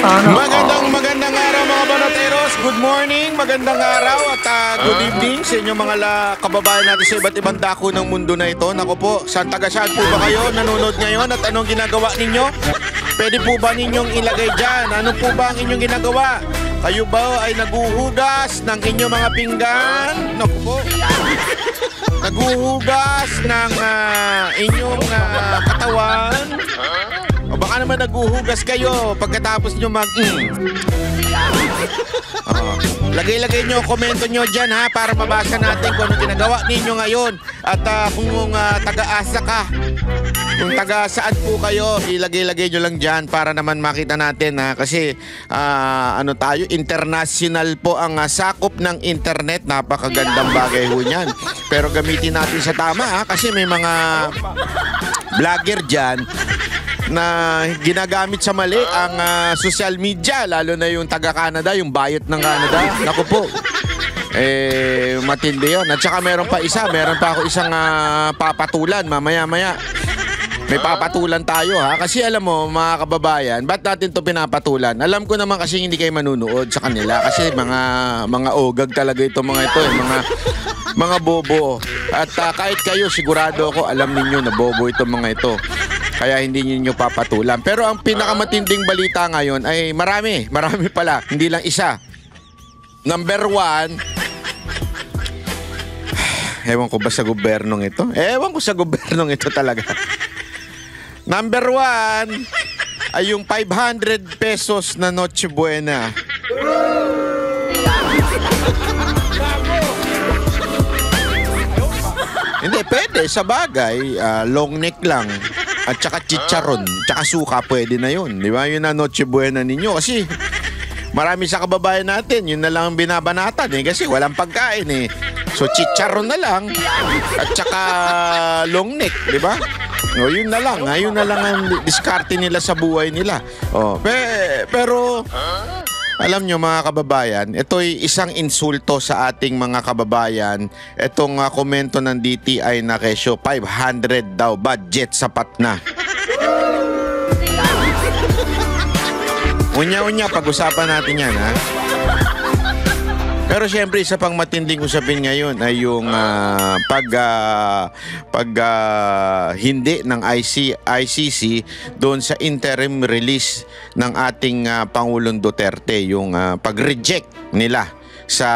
Magandang araw mga banateros. Good morning, magandang araw at good evening sa inyong mga kababayan natin sa iba't ibang dako ng mundo na ito. Naku po, saan taga-saan po ba kayo nanonood ngayon at anong ginagawa ninyo? Pwede po ba ninyong ilagay dyan? Ano po ba ang inyong ginagawa? Kayo ba ay naguhugas ng inyong mga pinggan? Naku po. Naguhugas ng inyong katawan? O baka naman naguhugas kayo pagkatapos nyo lagay-lagay nyo, komento nyo dyan ha, para mabasa natin kung ano ginagawa ninyo ngayon. At kung taga-asa ka, kung taga-saan po kayo, ilagay-lagay nyo lang dyan para naman makita natin ha. Kasi ano tayo, international po ang sakop ng internet. Napakagandang bagay ho yan. Pero gamitin natin sa tama ha, kasi may mga vlogger dyan na ginagamit sa mali ang social media, lalo na yung taga-Canada, yung bayot ng Canada. Naku po, matindi yun. At saka meron pa ako isang papatulan mamaya-maya. May papatulan tayo ha, kasi alam mo mga kababayan, ba't natin to pinapatulan? Alam ko naman kasi hindi kayo manunood sa kanila kasi mga ogag talaga itong mga ito, mga bobo. At kahit kayo, sigurado ako alam ninyo na bobo itong mga ito. Kaya hindi niyo papatulan. Pero ang pinakamatinding balita ngayon ay marami pala, hindi lang isa. Number 1, ewan ko ba sa gobernong ito? Ewan ko sa gobernong ito talaga. Number 1 ay yung 500 pesos na Noche Buena. Hindi, pwede. Sa bagay, long neck lang. At saka chicharon, tsaka suka, pwede na yun. Di ba? Yun na Noche Buena ninyo. Kasi marami sa kababayan natin, yun na lang ang binabanatan eh. Kasi walang pagkain eh. So chicharon na lang. At saka long neck, di ba? O, yun na lang. Yun na lang ang diskarte nila sa buhay nila. O, pero alam nyo mga kababayan, ito'y isang insulto sa ating mga kababayan. Itong komento ng DTI na kesyo, 500 daw, budget sapat na. Unya-unya, pag-usapan natin yan ha. Pero siyempre, isa pang matinding usapin ngayon ay yung hindi ng ICC doon sa interim release ng ating Pangulong Duterte, yung pag-reject nila sa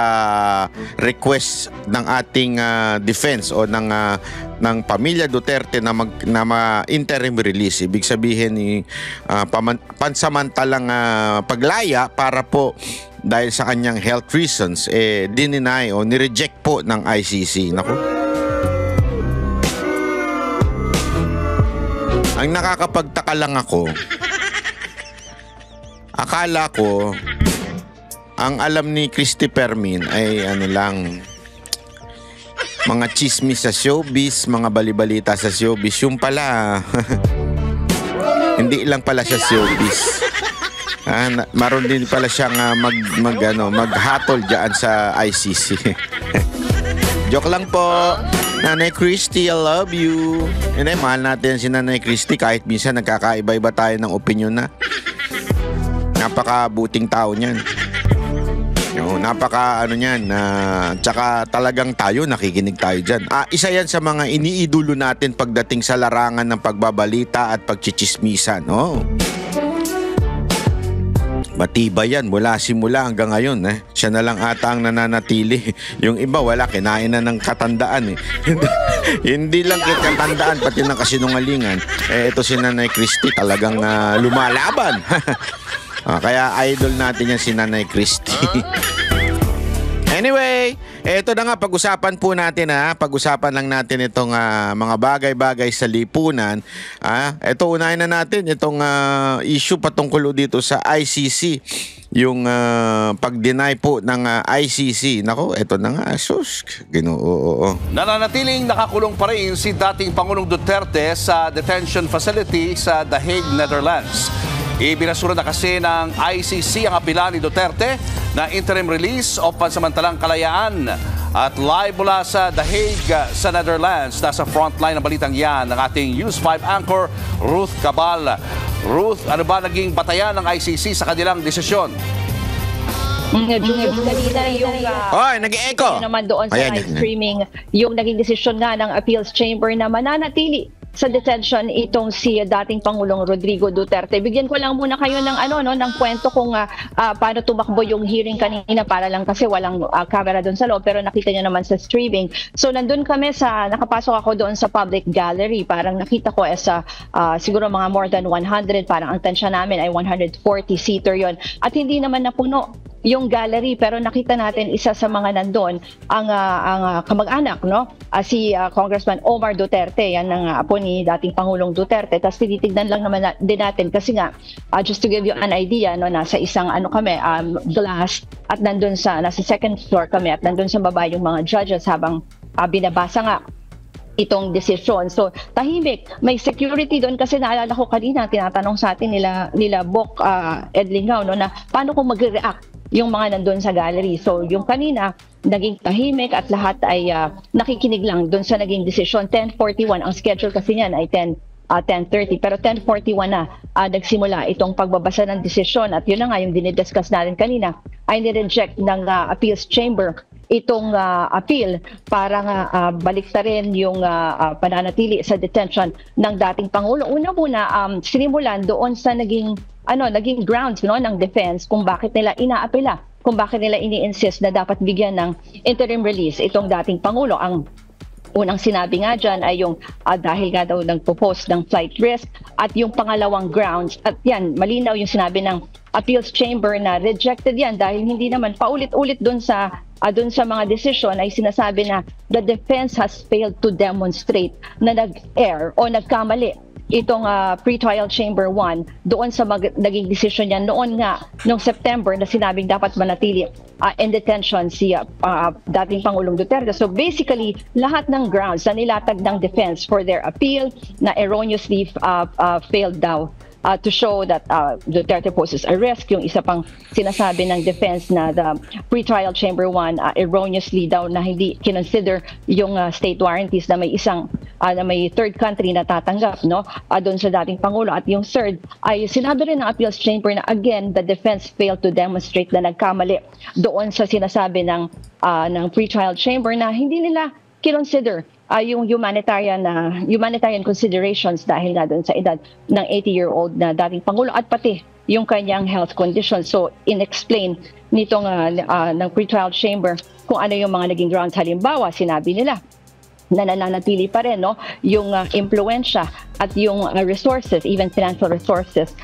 request ng ating defense o ng pamilya Duterte na interim release. Ibig sabihin pansamantalang paglaya para po dahil sa kanyang health reasons, dininay o nireject po ng ICC. Naku. Ang nakakapagtaka lang ako, akala ko, ang alam ni Christy Permin ay ano lang, mga chismis sa showbiz, mga balibalita sa showbiz. Yung pala, hindi lang pala siya showbiz. Maroon din pala siyang maghatol dyan sa ICC. Joke lang po. Nanay Christy, I love you. Mahal natin si Nanay Christy kahit minsan nagkakaiba-iba tayo ng opinion na. Napakabuting tao niyan. Niyan. Tsaka talagang tayo, nakikinig tayo dyan. Isa yan sa mga iniidolo natin pagdating sa larangan ng pagbabalita at pagchichismisan. Matibay yan mula simula hanggang ngayon. Siya na lang ata ang nananatili. Yung iba wala, kinain na ng katandaan eh. Hindi lang katandaan, pati ng kasinungalingan. Ito si Nanay Christy talagang lumalaban. Kaya idol natin yan si Nanay Christy. Anyway, eto na nga, pag-usapan po natin pag-usapan lang natin itong mga bagay-bagay sa lipunan. Ito, unahin na natin itong issue patungkol dito sa ICC. Yung pag-deny po ng ICC. Nako, eto na nga, sus, Ginoo. Nananatiling nakakulong pa rin si dating Pangulong Duterte sa detention facility sa The Hague, Netherlands. Ibinasura na kasi ng ICC ang apela ni Duterte na interim release o pansamantalang kalayaan. At live mula sa The Hague sa Netherlands, nasa frontline ng balitang yan ng ating News 5 anchor Ruth Cabal. Ruth, ano ba naging batayan ng ICC sa kanilang desisyon? Julius, kanina yung nag-e-echo. naman doon sa live streaming, yung naging desisyon nga ng Appeals Chamber na mananatili sa detention itong si dating Pangulong Rodrigo Duterte. Bigyan ko lang muna kayo ng ng kwento kung paano tumakbo yung hearing kanina, para lang kasi walang camera doon sa loob, pero nakita niyo naman sa streaming. So nandun kami nakapasok ako doon sa public gallery. Parang nakita ko siguro mga more than 100, parang ang tansya namin ay 140-seater yon. At hindi naman napuno yung gallery, pero nakita natin isa sa mga nandun ang kamag-anak, si Congressman Omar Duterte, yan ang apo ni dating Pangulong Duterte. Tapos tinitignan lang naman din natin kasi nga just to give you an idea, nasa isang glass, at nandun nasa second floor kami, at nandun sa baba yung mga judges habang binabasa nga itong desisyon. So tahimik, may security doon kasi naalala ko kanina tinatanong sa atin nila Bok Edlingao na paano kung magre-react yung mga nandun sa gallery. So yung kanina naging tahimik at lahat ay nakikinig lang doon sa naging desisyon. 10:41 ang schedule kasi niyan ay 10:30, pero 10:41 na nagsimula itong pagbabasa ng desisyon, at yun na nga yung dinidiscuss natin kanina ay nireject ng Appeals Chamber itong appeal para nga baliktarin yung pananatili sa detention ng dating Pangulo. Una muna, sinimulan doon sa naging grounds ng defense kung bakit nila inaapela, kung bakit nila ini-insist na dapat bigyan ng interim release itong dating Pangulo. Ang unang sinabi nga dyan ay yung dahil nga daw nagpo-post ng flight risk, at yung pangalawang grounds, at yan, malinaw yung sinabi ng Appeals Chamber na rejected yan dahil hindi naman paulit-ulit dun sa mga desisyon ay sinasabi na the defense has failed to demonstrate na nag-err o nagkamali itong pre-trial chamber 1 doon sa naging desisyon niya noon nga noong September na sinabing dapat manatili in detention si dating Pangulong Duterte. So basically, lahat ng grounds na nilatag ng defense for their appeal na erroneously failed daw to show that Duterte poses a risk. Yung isa pang sinasabi ng defense na the pre-trial chamber 1 erroneously daw na hindi kinonsider yung state warranties na may may third country na tatanggap doon sa dating Pangulo. At yung third ay sinabi rin ng Appeals Chamber na again the defense failed to demonstrate na nagkamali doon sa sinasabi ng pre-trial chamber na hindi nila kinonsider yung humanitarian considerations dahil nga doon sa edad ng 80-year-old na dating Pangulo at pati yung kanyang health condition. So inexplain nitong ng pre-trial chamber kung ano yung mga naging grounds. Halimbawa, sinabi nila na nananatili pa rin yung impluensya at yung resources, even financial resources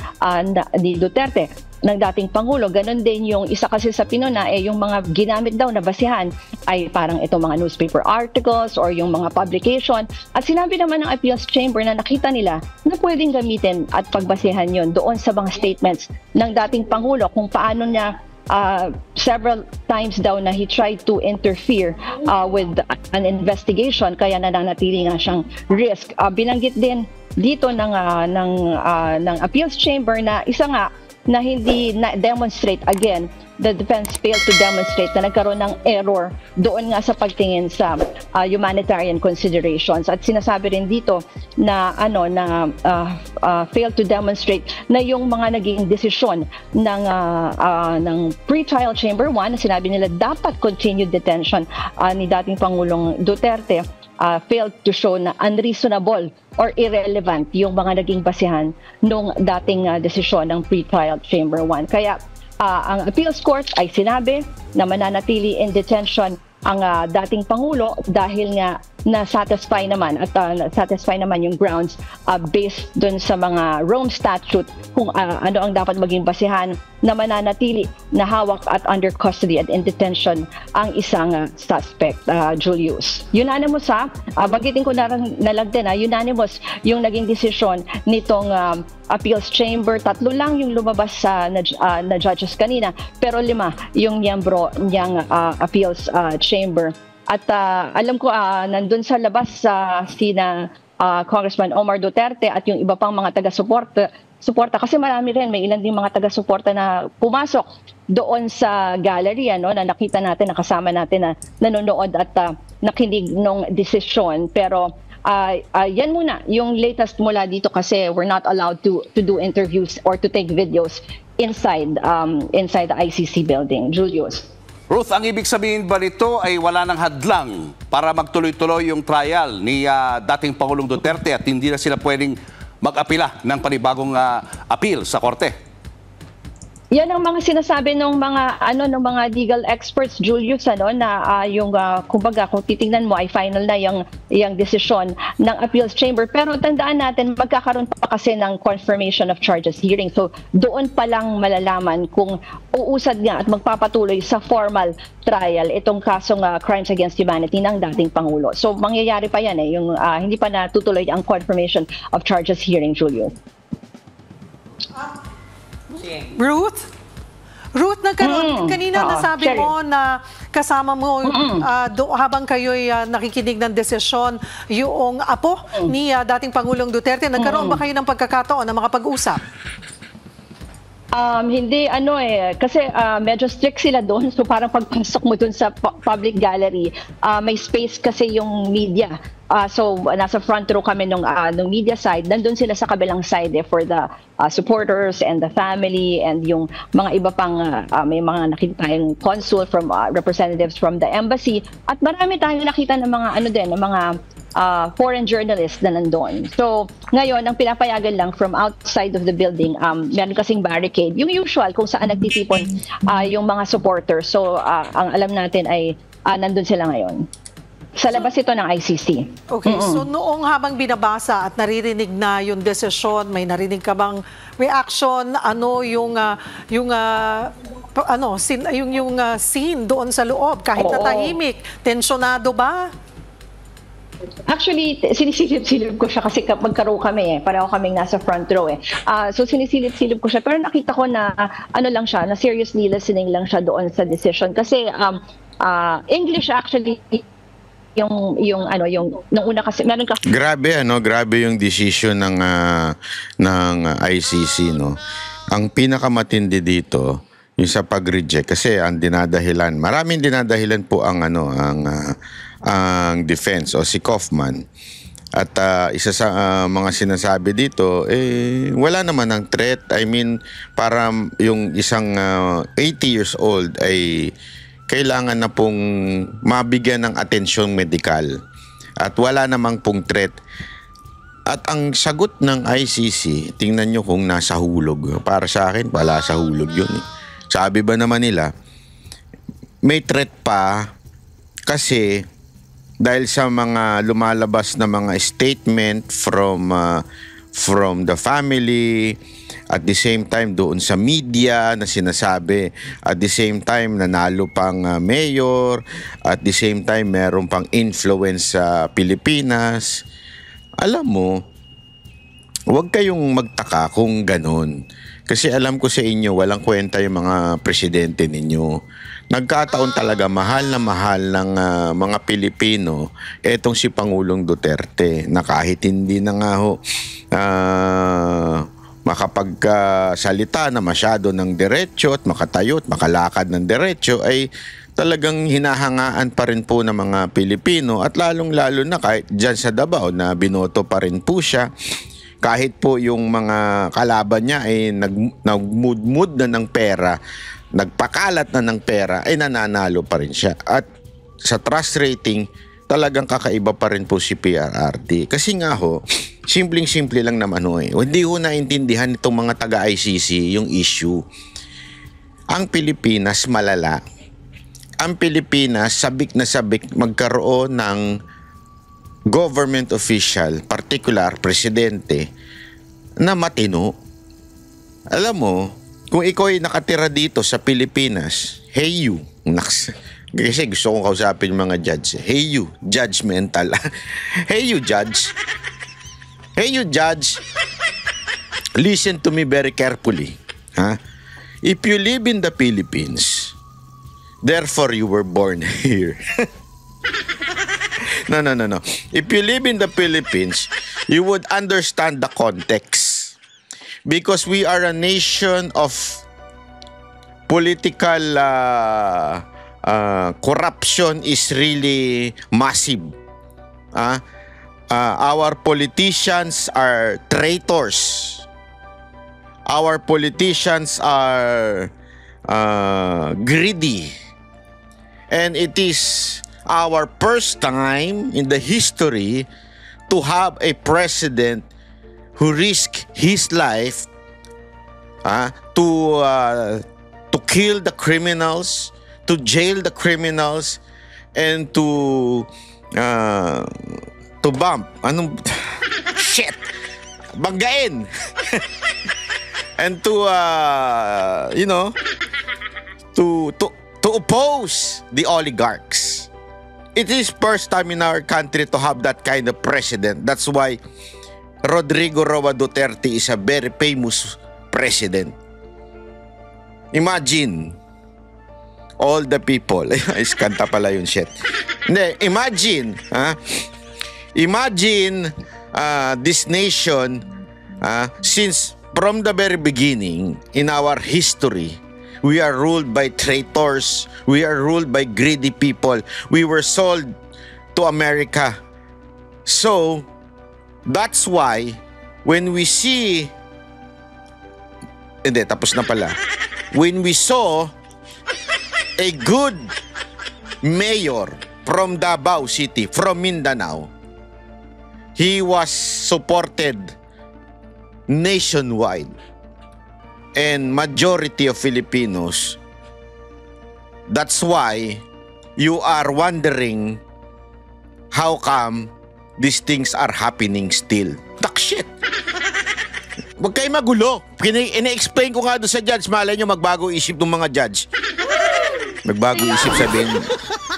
ni Duterte ng dating Pangulo. Ganon din yung isa kasi sa pinuna yung mga ginamit daw na basihan ay parang itong mga newspaper articles or yung mga publication. At sinabi naman ng Appeals Chamber na nakita nila na pwedeng gamitin at pagbasihan yon doon sa mga statements ng dating Pangulo kung paano niya several times daw na he tried to interfere with an investigation, kaya nananatili nga siyang risk. Binanggit din dito ng Appeals Chamber na isa nga na hindi na-demonstrate, again, the defense failed to demonstrate na nagkaroon ng error doon nga sa pagtingin sa humanitarian considerations. At sinasabi rin dito na failed to demonstrate na yung mga naging desisyon ng pre-trial chamber 1 na sinabi nila dapat continued detention ni dating Pangulong Duterte, failed to show na unreasonable or irrelevant yung mga naging basihan nung dating desisyon ng pre-trial chamber 1. Kaya ang appeals court ay sinabi na mananatili in detention ang dating Pangulo dahil nga na-satisfy naman at satisfy naman yung grounds based dun sa mga Rome Statute kung ano ang dapat maging basihan na mananatili na hawak at under custody at in detention ang isang suspect, Julius. Unanimous bagitin ko na lang din unanimous yung naging desisyon nitong Appeals Chamber. 3 lang yung lumabas na judges kanina, pero 5 yung miyembro niyang Appeals Chamber. At alam ko nandun sa labas sina Congressman Omar Duterte at yung iba pang mga taga-suporta kasi marami rin, may ilan din mga taga-suporta na pumasok doon sa gallery na nakita natin, nakasama natin na nanonood at nakinig ng desisyon. Pero yan muna yung latest mula dito kasi we're not allowed to do interviews or to take videos inside the ICC building. Julius. Ruth, ang ibig sabihin ba nito ay wala ng hadlang para magtuloy-tuloy yung trial ni dating Pangulong Duterte at hindi na sila pwedeng mag-apila ng panibagong appeal sa korte? Yan ang mga sinasabi ng mga legal experts, Julius, na yung kumbaga kung titingnan mo ay final na yung desisyon ng appeals chamber. Pero tandaan natin, magkakaroon pa kasi ng confirmation of charges hearing. So doon pa lang malalaman kung uusad nga at magpapatuloy sa formal trial itong kasong crimes against humanity ng dating Pangulo. So mangyayari pa yan yung hindi pa natutuloy ang confirmation of charges hearing, Julius. Ruth, nagkaroon, kanina nasabi Sherry. mo na kasama mo habang kayo'y nakikinig ng desisyon yung apo ni dating Pangulong Duterte. Nagkaroon ba kayo ng pagkakataon na makapag-usap? Hindi kasi medyo strict sila doon. So parang pagpasok mo doon sa public gallery, may space kasi yung media. So nasa front row kami nung media side. Nandun sila sa kabilang side for the supporters and the family and yung mga iba pang may mga nakita tayong consul from representatives from the embassy at marami tayong nakita ng mga foreign journalists na nandun. So, ngayon, ang pinapayagan lang from outside of the building, meron kasing barricade. Yung usual, kung saan nagtitipon yung mga supporters. So, ang alam natin ay nandun sila ngayon. Sa labas ito ng ICC. Okay, so noong habang binabasa at naririnig na yung desisyon, may narinig ka bang reaction? Ano yung scene doon sa loob? Kahit na tahimik, tensyonado ba? Actually, sinisilip-silip ko siya kasi magkaroon kami pareho kaming nasa front row So sinisilip-silip ko siya pero nakita ko na lang siya, na seriously listening lang siya doon sa decision kasi English actually yung nung una kasi meron ka grabe yung decision ng ICC, no. Ang pinakamatindi dito yung sa pag-reject kasi ang dinadahilan, maraming dinadahilan po ang defense o si Kaufman. At isa sa mga sinasabi dito, wala naman ng threat. I mean, para yung isang 80 years old ay kailangan na pong mabigyan ng atensyong medikal. At wala namang pong threat. At ang sagot ng ICC, tingnan nyo kung nasa hulog. Para sa akin, wala sa hulog yun. Sabi ba naman nila, may threat pa kasi dahil sa mga lumalabas na mga statement from the family, at the same time doon sa media na sinasabi, at the same time nanalo pang mayor, at the same time meron pang influence sa Pilipinas. Alam mo, huwag kayong magtaka kung ganun. Kasi alam ko sa inyo, walang kwenta yung mga presidente ninyo. Nagkataon talaga mahal ng mga Pilipino etong si Pangulong Duterte na kahit hindi na nga makapagsalita na masyado ng diretso at makatayo at makalakad ng diretso ay talagang hinahangaan pa rin po ng mga Pilipino at lalong-lalo na kahit dyan sa Davao na binoto pa rin po siya. Kahit po yung mga kalaban niya ay nagmudmud na ng pera, nagpakalat na ng pera, ay nananalo pa rin siya. At sa trust rating, talagang kakaiba pa rin po si PRRD. Kasi nga simpleng-simple lang naman hindi naintindihan itong mga taga-ICC yung issue. Ang Pilipinas malala. Ang Pilipinas sabik na sabik magkaroon ng government official, particular presidente, na matino. Alam mo, kung ikaw ay nakatira dito sa Pilipinas, hey you, kasi gusto kong kausapin yung mga judge. Hey you, judgmental. Hey you, judge. Hey you, judge. Listen to me very carefully. If you live in the Philippines, therefore you were born here. No. If you live in the Philippines, you would understand the context. Because we are a nation of political corruption is really massive. our politicians are traitors. Our politicians are greedy. And it is our first time in the history to have a president who risked his life to kill the criminals, to jail the criminals, and to bump. Anong shit? Banggain. And to to oppose the oligarchs. It is first time in our country to have that kind of president. That's why Rodrigo Roa Duterte is a very famous president. Imagine all the people. Iskanta pala yun, shit. Hindi, imagine, imagine this nation, since from the very beginning in our history, we are ruled by traitors. We are ruled by greedy people. We were sold to America. So, that's why when we see... Hindi, tapos na pala. When we saw a good mayor from Davao City, from Mindanao, he was supported nationwide. And majority of Filipinos, that's why you are wondering how come these things are happening still. Tak shit. Huwag kayo magulo. Ina-explain ko nga doon sa judge. Malay nyo magbago isip ng mga judge. Magbago isip, sabihin,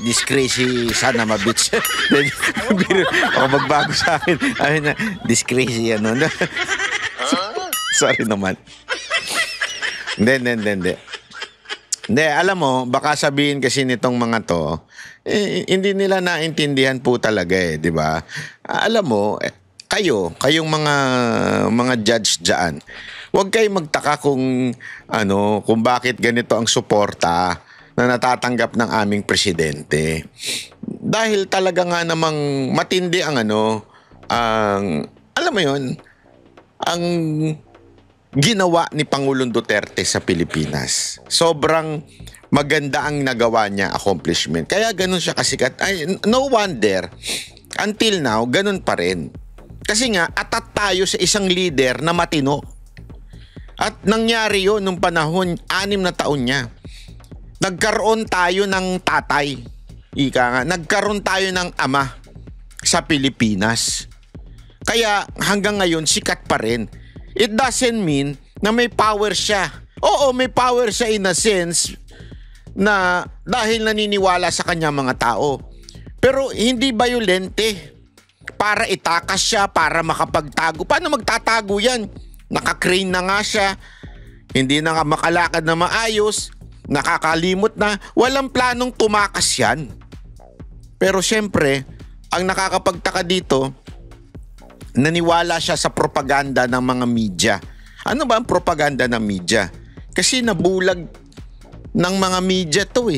this crazy son of a bitch. O magbago sa akin. Ay na, this crazy ano. Sorry naman. Hindi. Hindi, alam mo, baka sabihin kasi nitong mga to, hindi nila naintindihan po talaga di ba? Alam mo, kayong mga judge diyan, huwag kayong magtaka kung bakit ganito ang suporta na natatanggap ng aming presidente. Dahil talaga nga namang matindi ang alam mo yun, ang ginawa ni Pangulong Duterte sa Pilipinas. Sobrang maganda ang nagawa niya, accomplishment. Kaya ganun siya kasikat. No wonder, until now, ganun pa rin. Kasi nga, atat tayo sa isang leader na matino. At nangyari yun nung panahon, 6 na taon niya. Nagkaroon tayo ng tatay. Ika nga, nagkaroon tayo ng ama sa Pilipinas. Kaya hanggang ngayon, sikat pa rin. It doesn't mean na may power siya. Oo, may power siya in a sense na dahil naniniwala sa kanya mga tao. Pero hindi violente. Para itakas siya, para makapagtago. Paano magtatago yan? Naka-crane na nga siya. Hindi na nga makalakad na maayos. Nakakalimot na. Walang planong tumakas yan. Pero syempre, ang nakakapagtaka dito, naniwala siya sa propaganda ng mga media. Ano ba ang propaganda ng media? Kasi nabulag ng mga media to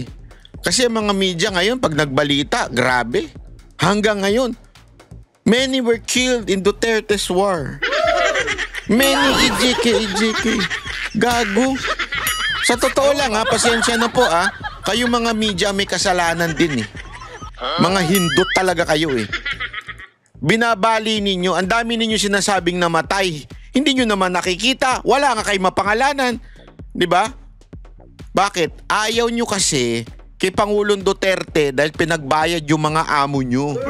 Kasi ang mga media ngayon, pag nagbalita, grabe. Hanggang ngayon, many were killed in Duterte's war. Many EJK. Gago. Sa totoo lang pasensya na po Kayong mga media may kasalanan din Mga hindot talaga kayo Binabali ninyo, ang dami ninyo sinasabing namatay. Hindi nyo naman nakikita, wala nga kayo mapangalanan. Di ba? Bakit? Ayaw nyo kasi kay Pangulong Duterte dahil pinagbayad yung mga amo nyo.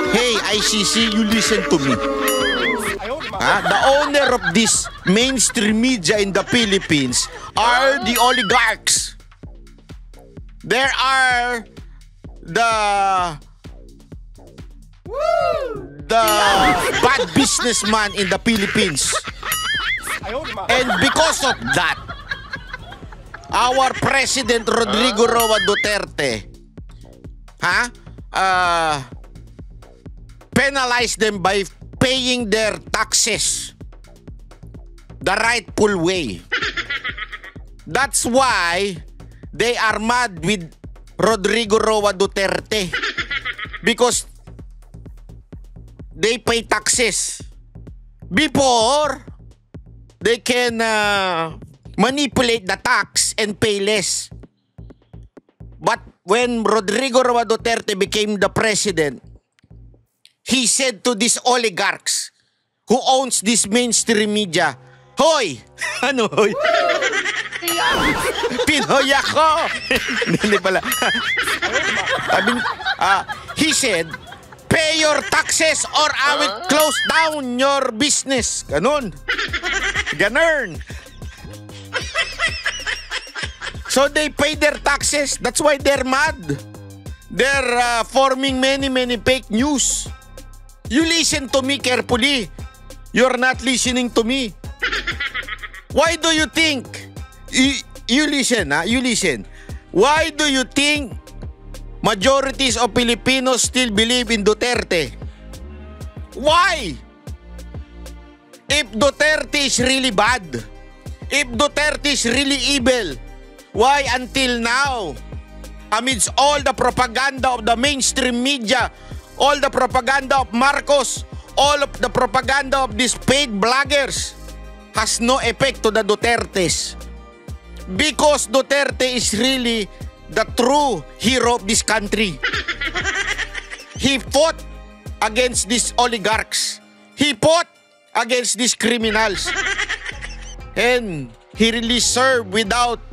Hey, ICC, you listen to me. The owner of this mainstream media in the Philippines are the oligarchs. There are the bad businessman in the Philippines. And because of that, our President Rodrigo Roa Duterte penalized them by paying their taxes the rightful way. That's why they are mad with Rodrigo Roa Duterte. Because they pay taxes. Before, they can manipulate the tax and pay less. But when Rodrigo Roa Duterte became the president, he said to these oligarchs who owns this mainstream media, "Hoy!" Ano hoy? Pinoy ako! Hindi pala. He said, "Pay your taxes or I will close down your business." Ganun. Ganun. So they pay their taxes. That's why they're mad. They're forming many fake news. You listen to me carefully. You're not listening to me. Why do you think? You listen, ha? You listen. Why do you think majorities of Filipinos still believe in Duterte? Why? If Duterte is really bad, if Duterte is really evil, why until now, amidst all the propaganda of the mainstream media, all the propaganda of Marcos, all of the propaganda of these paid bloggers, has no effect to the Dutertes? Because Duterte is really the true hero of this country. He fought against these oligarchs. He fought against these criminals. And he really served without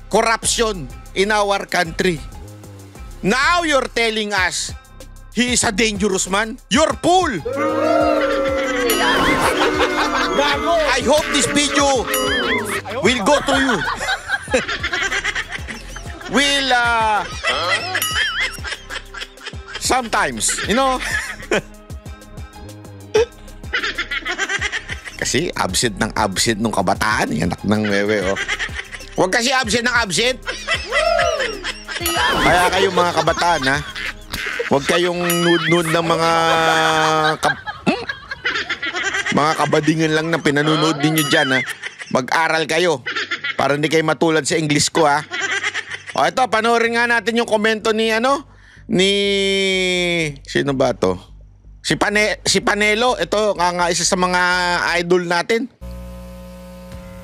corruption in our country. Now you're telling us he is a dangerous man? You're fool! I hope this video will go to you. Will sometimes, you know. Kasi absent nung kabataan, yung anak ng wewe, oh. Huwag kasi absent ng absent. Kaya kayong mga kabataan, ha, huwag kayong nude ng mga kabadingan lang na pinanonood ninyo dyan, ha. Mag-aral kayo para hindi kayo matulad sa English ko, ha. O ito, panoorin nga natin yung komento ni sino ba to? Si Panelo. Ito nga isa sa mga idol natin.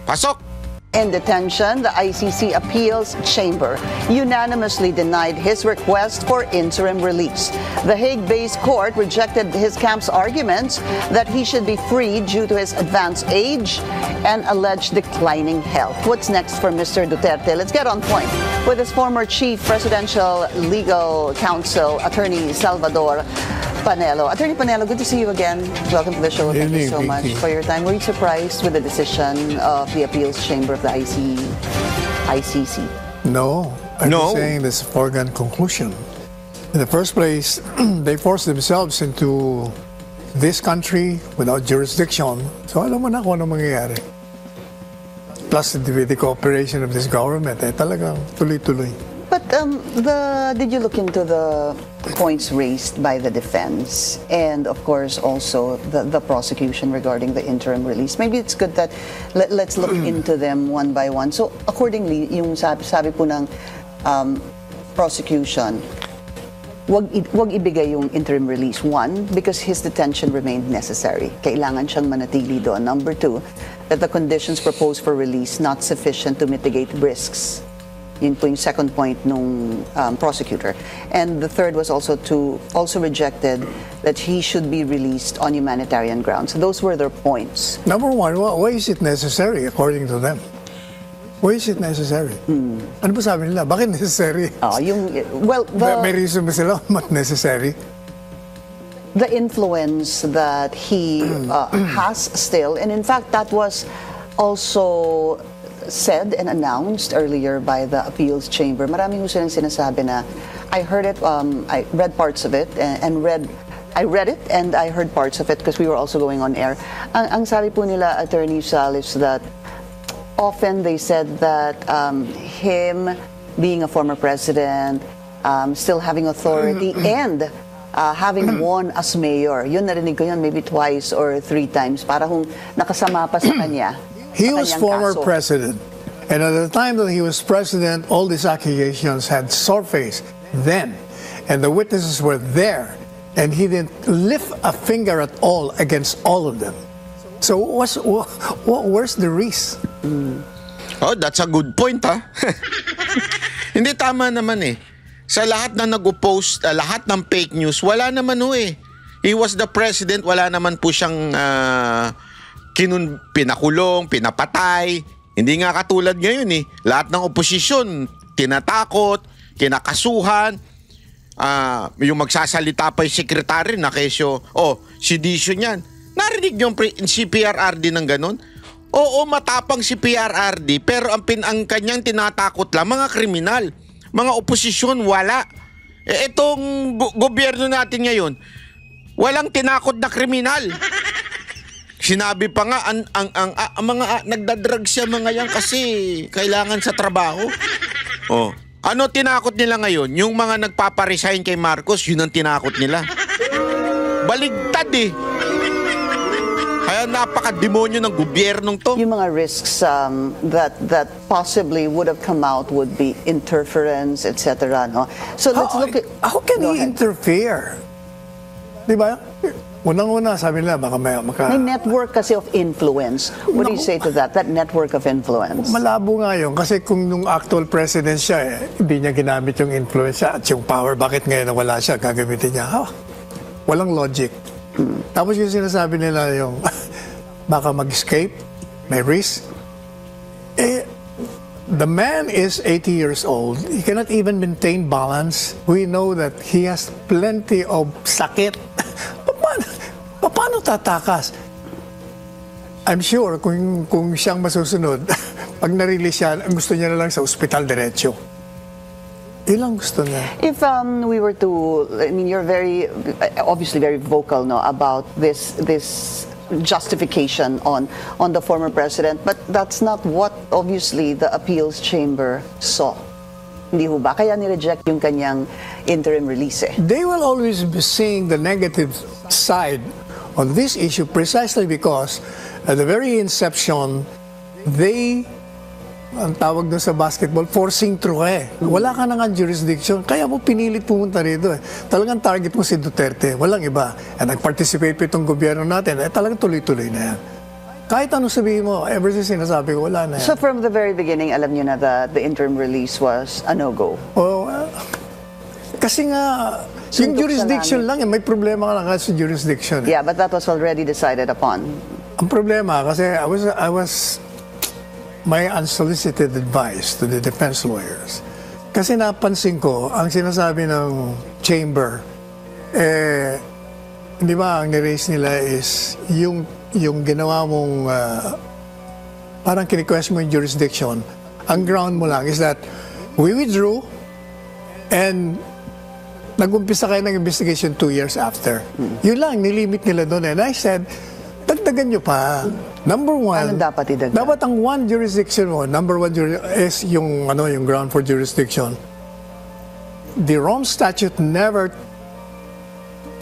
Pasok! In detention, the ICC Appeals Chamber unanimously denied his request for interim release. The Hague-based court rejected his camp's arguments that he should be freed due to his advanced age and alleged declining health. What's next for Mr. Duterte? Let's get on point with his former chief presidential legal counsel, Attorney Salvador Panelo. Attorney Panelo, good to see you again. Welcome to the show. Thank you so much for your time. Were you surprised with the decision of the Appeals Chamber of the ICC? No. I'm just saying this is a foregone conclusion. In the first place, they forced themselves into this country without jurisdiction. So alam mo na kung ano mangyayari. Plus the cooperation of this government, talagang tuloy-tuloy. But did you look into the points raised by the defense and, of course, also the prosecution regarding the interim release? Maybe it's good that let's look into them one by one. So, accordingly, yung sabi po ng prosecution, wag ibigay yung interim release. One, because his detention remained necessary. Kailangan siyang manatili doon. Number two, that the conditions proposed for release not sufficient to mitigate risks. Yun po yung second point nung prosecutor. And the third was also rejected that he should be released on humanitarian grounds. So those were their points. Number one, why is it necessary according to them? Why is it necessary? Ano ba sabi nila? Bakit necessary? May reason ba sila not necessary? The influence that he has still, and in fact that was also said and announced earlier by the Appeals Chamber. Maraming gusto nang sinasabi na I heard it, I read parts of it and I read it and I heard parts of it because we were also going on air. Ang sabi po nila, Attorney Sal, is that often they said that him being a former president, still having authority and having won as mayor, yun narinig ko yun maybe twice or three times para kung nakasama pa sa kanya. He was former president, and at the time that he was president, all these accusations had surfaced then, and the witnesses were there, And he didn't lift a finger at all against all of them. So where's the risk? Oh, that's a good point, ha? Hindi, tama naman eh. Sa lahat na nag-post, lahat ng fake news, wala naman ho eh. He was the president, wala naman po siyang pinakulong, pinapatay. Hindi nga katulad ngayon eh. Lahat ng oposisyon, tinatakot, kinakasuhan. Yung magsasalita pa yung sekretary na kesyo, si Disyo niyan. Narinig yung si PRRD ng ganun? Oo, matapang si PRRD, pero ang kanyang tinatakot lang, mga kriminal. Mga oposisyon, wala. Itong gobyerno natin ngayon, walang tinakot na kriminal. Sinabi pa nga, ang mga nagdadrug siya mga yan kasi kailangan sa trabaho. Ano tinakot nila ngayon? Yung mga nagpaparesign kay Marcos, yun ang tinakot nila. Baligtad eh. Kaya napaka-demonyo ng gobyernong to. Yung mga risks that possibly would have come out would be interference, etc. No? So let's look at... How can he interfere? Diba? Unang-una, sabi nila, baka may network kasi of influence. What do you say to that? That network of influence? Malabo nga yun. Kasi kung nung actual president siya, hindi niya ginamit yung influence at yung power. Bakit ngayon na wala siya, gagamitin niya? Walang logic. Tapos yung sinasabi nila yung baka mag-escape, may risk. The man is 80 years old. He cannot even maintain balance. We know that he has plenty of sakit. Paano tatakas? I'm sure kung siyang masusunod, pag na-release siya, gusto niya na lang sa ospital diretso. Ilang gusto niya. If we were to, I mean, you're obviously very vocal, no, about this justification on the former president, but that's not what obviously the appeals chamber saw. Hindi ho ba? Kaya ni-reject yung kanyang interim release eh. They will always be seeing the negative side on this issue precisely because at the very inception, ang tawag doon sa basketball, forcing through eh. Wala ka na nga jurisdiction, kaya mo pinilit pumunta rito eh. Talagang target mo si Duterte, walang iba. And nag-participate pa itong gobyerno natin, talagang tuloy-tuloy na yan. Kahit ano sabihin mo, ever since sinasabi ko, wala na yan. So from the very beginning, alam niyo na the interim release was a no-go? Kasi nga, yung jurisdiction lang, may problema ka lang sa jurisdiction. Yeah, but that was already decided upon. Ang problema, kasi I was my unsolicited advice to the defense lawyers. Kasi napansin ko, ang sinasabi ng chamber, di ba, ang niraise nila is yung ginawa mong, parang kini-question mo yung jurisdiction, ang ground mo lang is that we withdrew and nag-umpisa kayo ng investigation 2 years after. Yun lang, nilimit nila doon. And I said, dagdagan nyo pa. Number one, ano dapat idagdag? Dapat ang one jurisdiction mo, number one is yung ground for jurisdiction. The Rome Statute never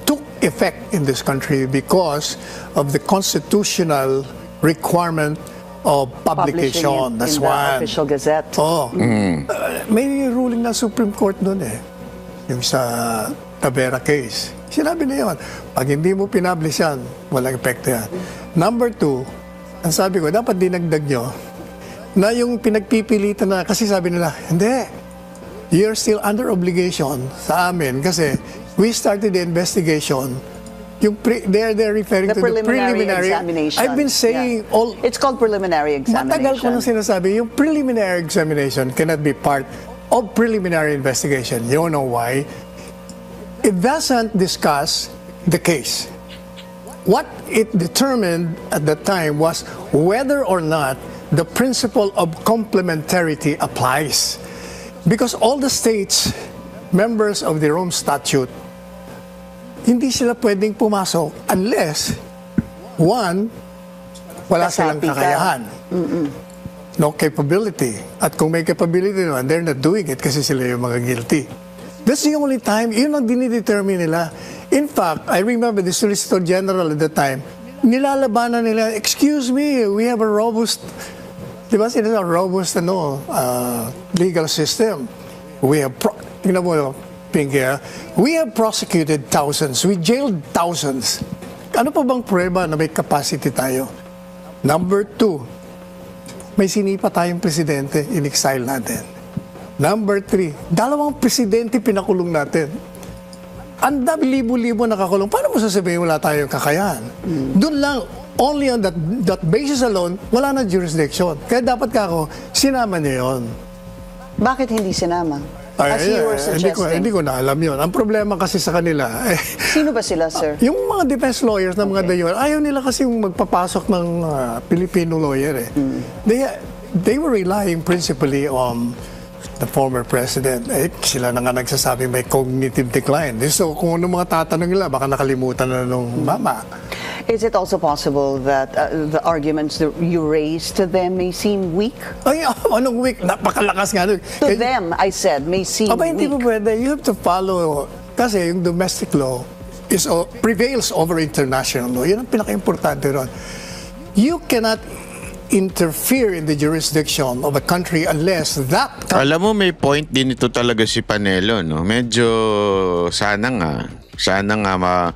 took effect in this country because of the constitutional requirement of publication. That's in the one. Official Gazette. May ruling na Supreme Court doon eh. Yung sa Tavera case. Sinabi na yun, pag hindi mo pinablish yan, walang epekto yan. Number two, ang sabi ko, dapat dinagdag nyo na yung pinagpipilitan na, kasi sabi nila, hindi, you're still under obligation sa amin kasi we started the investigation. They're referring to the preliminary examination. I've been saying it's called preliminary examination. Matagal ko nang sinasabi, yung preliminary examination cannot be part of preliminary investigation. You know why? It doesn't discuss the case. What it determined at that time was whether or not the principle of complementarity applies. Because all the states, members of the Rome Statute, hindi sila pwedeng pumasok unless, one, wala silang kakayahan. No capability. At kung may capability naman, they're not doing it kasi sila yung mga guilty. That's the only time, yun ang dinidetermine nila. In fact, I remember the Solicitor General at the time, nilalabanan nila, excuse me, we have a robust, di ba legal system. We have, Pinky, we have prosecuted thousands. We jailed thousands. Ano pa bang prueba na may capacity tayo? Number 2, may sinipa tayong presidente, in-exile natin. Number 3, 2 presidente pinakulong natin. Ang dami libo-libo nakakulong. Paano mo sasabihin wala tayong kakayahan? Doon lang, only on that basis alone, wala na jurisdiction. Kaya dapat ako, sinama niyo yun. Bakit hindi sinama? As you were suggesting. Hindi ko na alam yun. Ang problema kasi sa kanila, Sino ba sila, sir? yung mga defense lawyers ng mga dayon, ayaw nila kasi magpapasok ng Filipino lawyer. They were relying principally on the former president. Sila na nga nagsasabi may cognitive decline. So kung ano mga tatanong nila, baka nakalimutan na nung mama. Is it also possible that the arguments that you raised to them may seem weak? Ay, anong weak? Napakalakas nga. To them, I said, may seem weak. Hindi po pwede. You have to follow. Kasi yung domestic law prevails over international law. Yun ang pinaka-importante ron. You cannot interfere in the jurisdiction of a country unless that... Alam mo, may point din ito talaga si Panelo, no? Medyo sana nga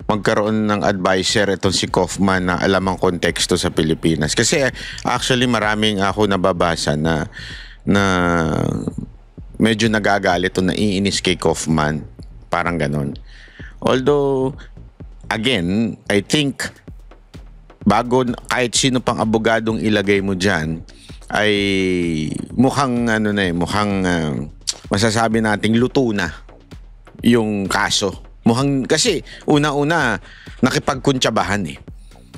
magkaroon ng advisor itong si Kaufman na alam ang konteksto sa Pilipinas. Kasi actually maraming ako nababasa na medyo nagagalit o naiinis kay Kaufman. Parang ganon. Although, again, I think bago kahit sino pang abogadong ilagay mo dyan, ay mukhang masasabi nating luto na yung kaso. Kasi una-una nakipagkuntsabahan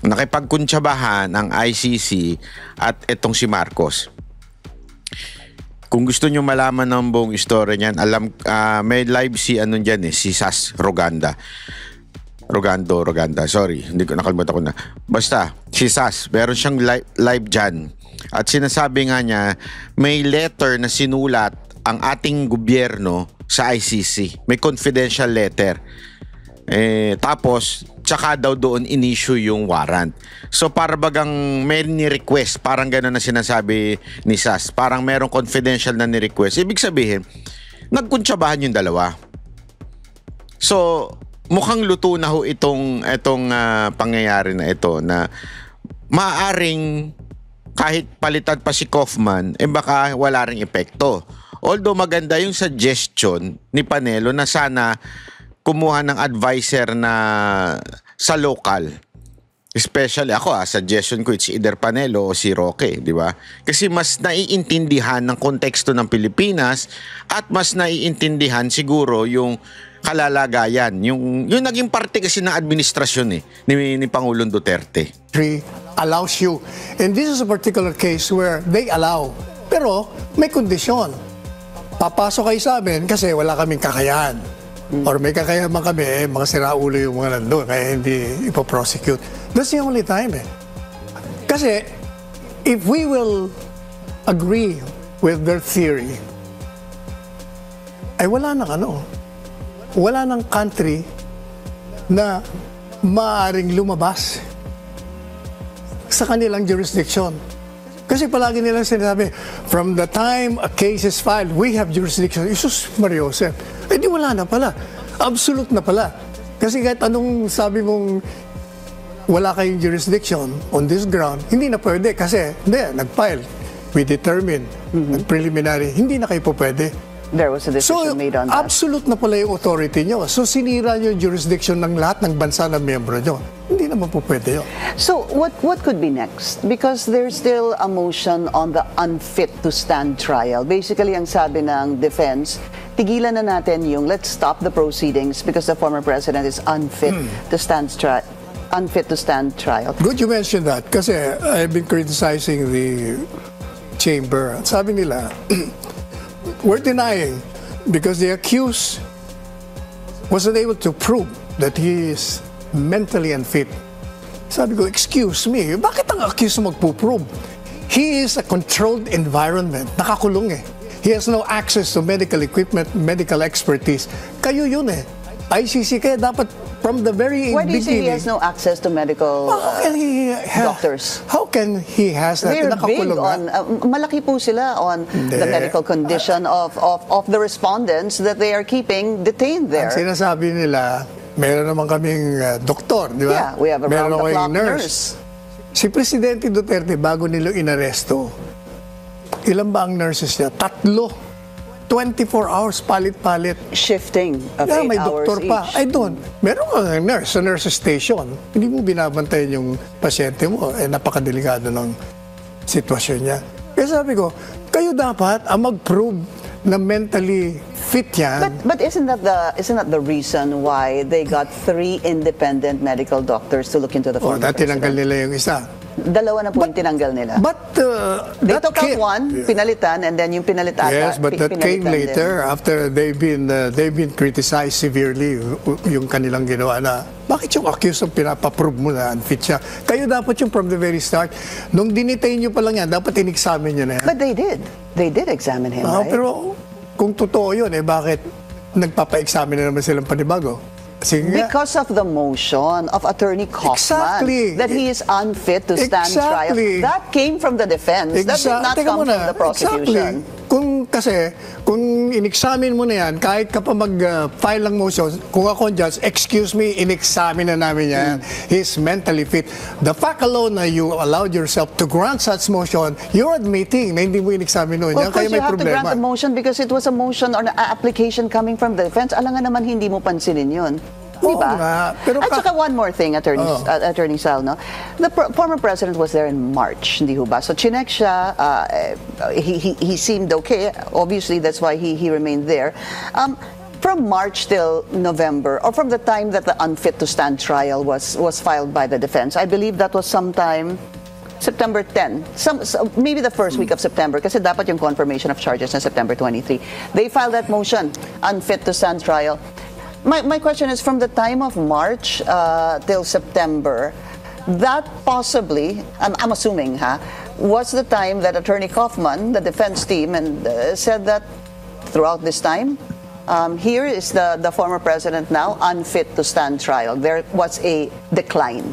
Nakipagkuntsabahan ang ICC at etong si Marcos. Kung gusto nyo malaman ng buong istorya niyan, may live si si Sas Roganda. Sorry, hindi ko nakalimutan ko na. Basta, si Sas, meron siyang live dyan. At sinasabi nga niya, may letter na sinulat ang ating gobyerno sa ICC. May confidential letter. Tapos, tsaka daw doon in-issue yung warrant. So, para bagang may ni-request. Parang gano'n na sinasabi ni Sas. Parang merong confidential na ni-request. Ibig sabihin, nagkuntsabahan yung dalawa. So, mukhang luto na ho itong pangyayari na ito na maaaring kahit palitan pa si Kaufman, baka wala ring epekto. Although maganda yung suggestion ni Panelo na sana kumuha ng advisor na sa local. Especially ako, suggestion ko it's either Panelo o si Roque, di ba? Kasi mas naiintindihan ng konteksto ng Pilipinas at mas naiintindihan siguro yung kalalagayan, yung naging parte kasi ng administrasyon ni Pangulong Duterte. Allows you. And this is a particular case where they allow. Pero may kondisyon. Papasok kayo sa amin kasi wala kaming kakayahan. Or may kakayahan man kami, mga siraulo yung mga nandun, kaya hindi ipoprosecute. That's the only time Kasi, if we will agree with their theory, ay wala nang country na maaaring lumabas sa kanilang jurisdiction. Kasi palagi nilang sinasabi, from the time a case is filed, we have jurisdiction. Isus Mariosep. Di wala na pala. Absolute na pala. Kasi kahit anong sabi mong wala kayong jurisdiction on this ground, hindi na pwede. Kasi, nag-file. We determine, nag-preliminary, hindi na kayo po pwede. There was a decision made on that. Absolute na pala yung authority nyo. So, sinira nyo yung jurisdiction ng lahat ng bansa na miyembro nyo. Hindi naman po pwede yun. So, what could be next? Because there's still a motion on the unfit to stand trial. Basically, ang sabi ng defense, tigilan na natin yung let's stop the proceedings because the former president is unfit to stand trial. Good you mentioned that kasi I've been criticizing the chamber. Sabi nila, we're denying because the accused wasn't able to prove that he is mentally unfit. Sabi ko, excuse me, bakit ang accused magpuprove? He is a controlled environment. Nakakulong He has no access to medical equipment, medical expertise. Kayo yun ICC, kaya dapat from the very Why do you say he beginning. has no access to medical How can he doctors? How can he has that? They're big Nakakulong on, malaki po sila on the Hindi. medical condition of the respondents that they are keeping detained Ang there. sinasabi nila, meron naman kaming doktor, di ba? Yeah, we have a meron round-the-clock kaming nurse. Si Presidente Duterte, bago nila inaresto, ilan ba ang nurses niya? 3. 24 hours, palit-palit. Shifting of Yeah, 8 may hours doktor pa. each. I don't. Meron kang nurse sa nurse station. Hindi mo binabantayan yung pasyente mo. Napakadelikado ng sitwasyon niya. Kaya sabi ko, kayo dapat ang mag-prove na mentally fit yan. But isn't that the reason why they got 3 independent medical doctors to look into the former Dati tinanggal president? nila yung isa. Dalawa na po yung tinanggal nila. But They that took out came- one, pinalitan, and then yung pinalit ata, Yes, but that came pinalitan later after they've been criticized severely yung kanilang ginawa na bakit yung accused ang pinapaprove mo na unfit siya? Kayo dapat yung from the very start. Nung dinitain nyo pa lang yan, dapat in-examine nyo na yan. But they did. They did examine him, right? Pero kung totoo yun, bakit nagpapa-examine na naman silang panibago? Sige nga. Because of the motion of Attorney Kaufman Exactly. that he is unfit to stand Exactly. trial. That came from the defense. That did not Teka come muna. from the prosecution. Exactly. Kung in-examine mo na yan, kahit ka pa mag-file ng motion, kung ako ang judge, excuse me, in-examine na namin yan. He's mentally fit. The fact alone na you allowed yourself to grant such motion, you're admitting na hindi mo in-examine noon. Well, Yan of course, kaya you may have to grant problema. the motion because it was a motion or an application coming from the defense. Alam nga naman, hindi mo pansinin yun. Di Oo ba? nga, pero At saka one more thing, Attorney Sal, no? The former president was there in March, hindi ho ba? So chinek siya, he seemed okay. Obviously, that's why he remained there. From March till November, or from the time that the unfit to stand trial was filed by the defense, I believe that was sometime September 10. Maybe the first week of September, kasi dapat yung confirmation of charges na September 23. They filed that motion, unfit to stand trial. My question is, from the time of March till September, that possibly, I'm assuming, was the time that Attorney Kaufman, the defense team, and said that throughout this time, here is the former president now unfit to stand trial. There was a decline.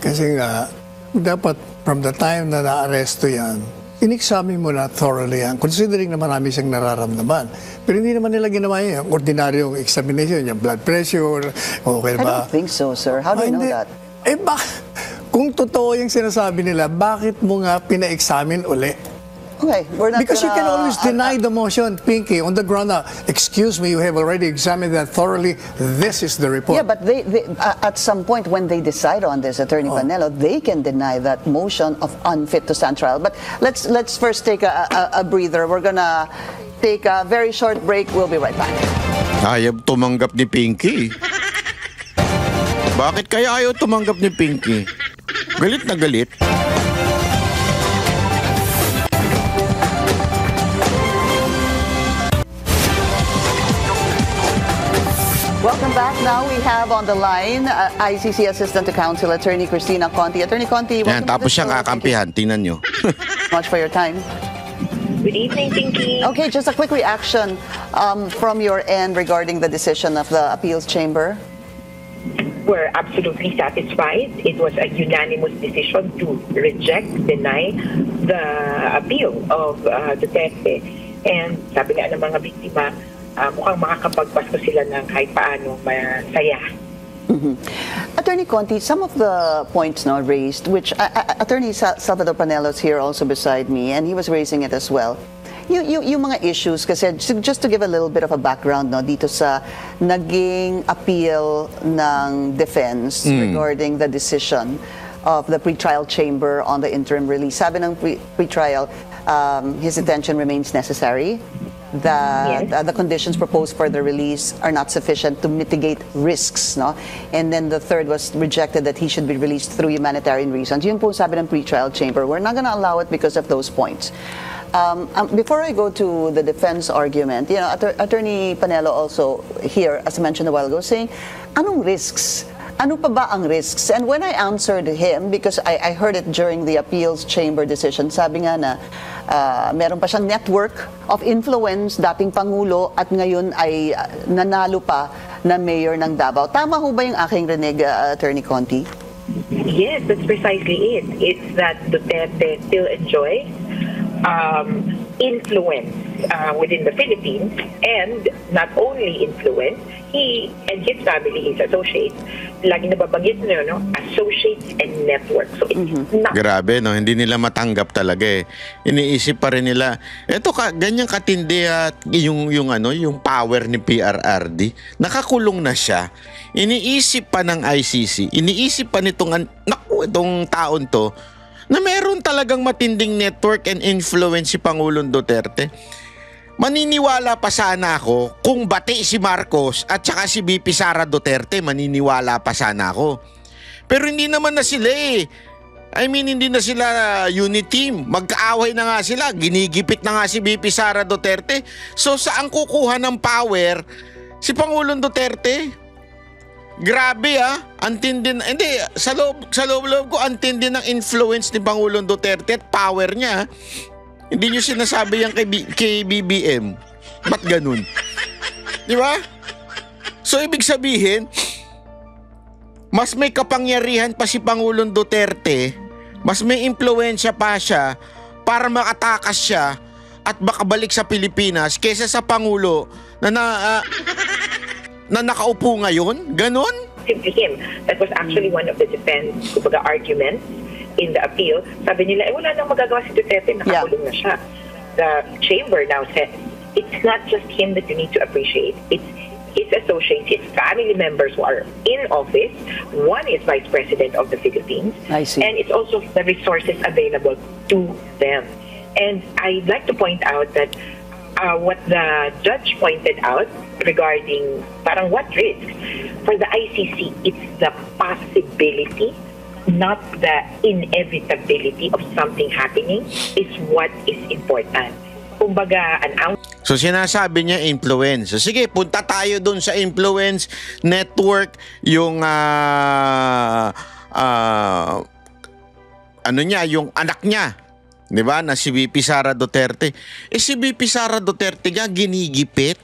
Kasi nga, dapat from the time na na-aresto yan, in-examine mo na thoroughly yan, considering na marami siyang nararamdaman. Pero hindi naman nila ginawa yan. Ordinaryong examination, yung blood pressure, okay I ba? don't think so, sir. How do you know Hindi. that? Kung totoo yung sinasabi nila, bakit mo nga pina-examine uli? Okay, we're not Because you can gonna- always deny the motion, Pinky, on the ground na, excuse me, you have already examined that thoroughly. This is the report. Yeah, but they at some point when they decide on this, Attorney Panelo, they can deny that motion of unfit to stand trial. But let's first take a breather. We're gonna take a very short break. We'll be right back. Ayaw tumanggap ni Pinky. Bakit kaya ayaw tumanggap ni Pinky? Galit na galit. Welcome back. Now we have on the line ICC Assistant to Counsel Attorney Christina Conti. Attorney Conti, Yan, welcome to tapos the siyang show. kakampihan. Tingnan nyo. Thank you so much for your time. Good evening, Pinky. Okay, just a quick reaction from your end regarding the decision of the appeals chamber. We're absolutely satisfied. It was a unanimous decision to reject, deny the appeal of Duterte. And sabi nga ng mga biktima, mukhang makakapagpasko sila ng kahit paano masaya. Attorney Conti, some of the points now raised, which Attorney Salvador Panelo is here also beside me, and he was raising it as well. Yung mga issues, kasi just to give a little bit of a background no, dito sa naging appeal ng defense regarding the decision of the pretrial chamber on the interim release. Sabi ng pretrial, his detention remains necessary. That Yes. the conditions proposed for the release are not sufficient to mitigate risks, no? And then the third was rejected, that he should be released through humanitarian reasons. Yun po sabi ng pretrial chamber. We're not going to allow it because of those points. Before I go to the defense argument, you know, Attorney Panelo also here, as I mentioned a while ago, saying, anong risks? Ano pa ba ang risks? And when I answered him, because I heard it during the appeals chamber decision, sabi nga na meron pa siyang network of influence, dating Pangulo, at ngayon ay nanalo pa na mayor ng Davao. Tama ho ba yung aking rinig, Attorney Conti? Yes, that's precisely it. It's that Duterte still enjoys influence within the Philippines, and not only influence, he and his family, his associates, lagi nababanggit na no, associates and network. So it's not... Grabe, no? Hindi nila matanggap talaga eh. Iniisip pa rin nila, eto ganyan katindi at yung power ni PRRD, nakakulong na siya. Iniisip pa ng ICC, iniisip pa nitong itong taon to, na meron talagang matinding network and influence si Pangulong Duterte. Maniniwala pa sana ako kung bati si Marcos at saka si VP Sara Duterte, maniniwala pa sana ako. Pero hindi naman na sila eh. I mean, hindi na sila unit team. Magkaaway na nga sila. Ginigipit na nga si VP Sara Duterte. So saan kukuha ng power si Pangulong Duterte? Grabe antindi na, hindi, sa loob ko antindi ng influence ni Pangulong Duterte at power niya. Hindi nyo sinasabi yan kay BBM. Ba't ganun? Di ba? So ibig sabihin, mas may kapangyarihan pa si Pangulong Duterte, mas may impluwensya pa siya para makatakas siya at makabalik sa Pilipinas kaysa sa Pangulo na nakaupo ngayon? Ganon? Simply him. That was actually one of the defense arguments in the appeal. Sabi nila, wala nang magagawa si Duterte, nakakulong na siya. The chamber now says, it's not just him that you need to appreciate. It's his associates, his family members who are in office. One is Vice President of the Philippines. I see. And it's also the resources available to them. And I'd like to point out that what the judge pointed out regarding parang what risk for the ICC, it's the possibility, not the inevitability of something happening, is what is important. Kumbaga, so sinasabi niya influence. So sige, punta tayo dun sa influence network, yung yung anak niya, 'di ba, na si VP Sara Duterte. Si VP Sara Duterte nga ginigipit.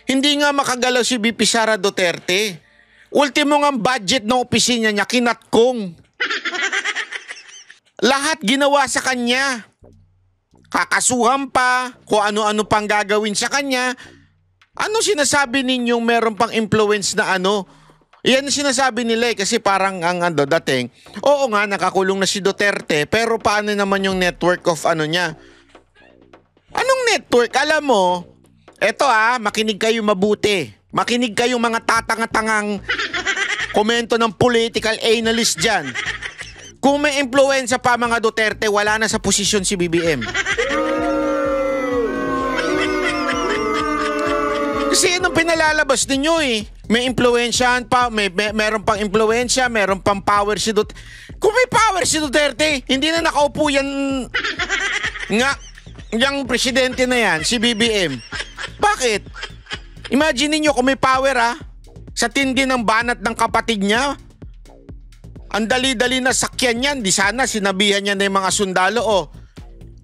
Hindi nga makagalaw si VP Sara Duterte. Ultimo nga budget ng opisina niya kinatkong. Lahat ginawa sa kanya. Kakasuhan pa, kung ano-ano pang gagawin sa kanya. Ano sinasabi ninyong meron pang influence na Yan sinasabi nila kasi parang ang dating, oo nga, nakakulong na si Duterte, pero paano naman yung network of niya? Anong network? Alam mo, eto makinig kayo mabuti. Makinig kayo mga tatanga-tangang komento ng political analyst dyan. Kung may influensya pa mga Duterte, wala na sa posisyon si BBM. Kasi anong pinalalabas ninyo eh? May influensyahan pa, meron pang influensya, meron pang power si Duterte. Kung may power si Duterte, hindi na nakaupo yan yung presidente na yan, si BBM. Bakit? Imagine niyo kung may power sa tindi ng banat ng kapatid niya. Ang dali-dali na sakyan yan. Di sana sinabihan niya na yung mga sundalo,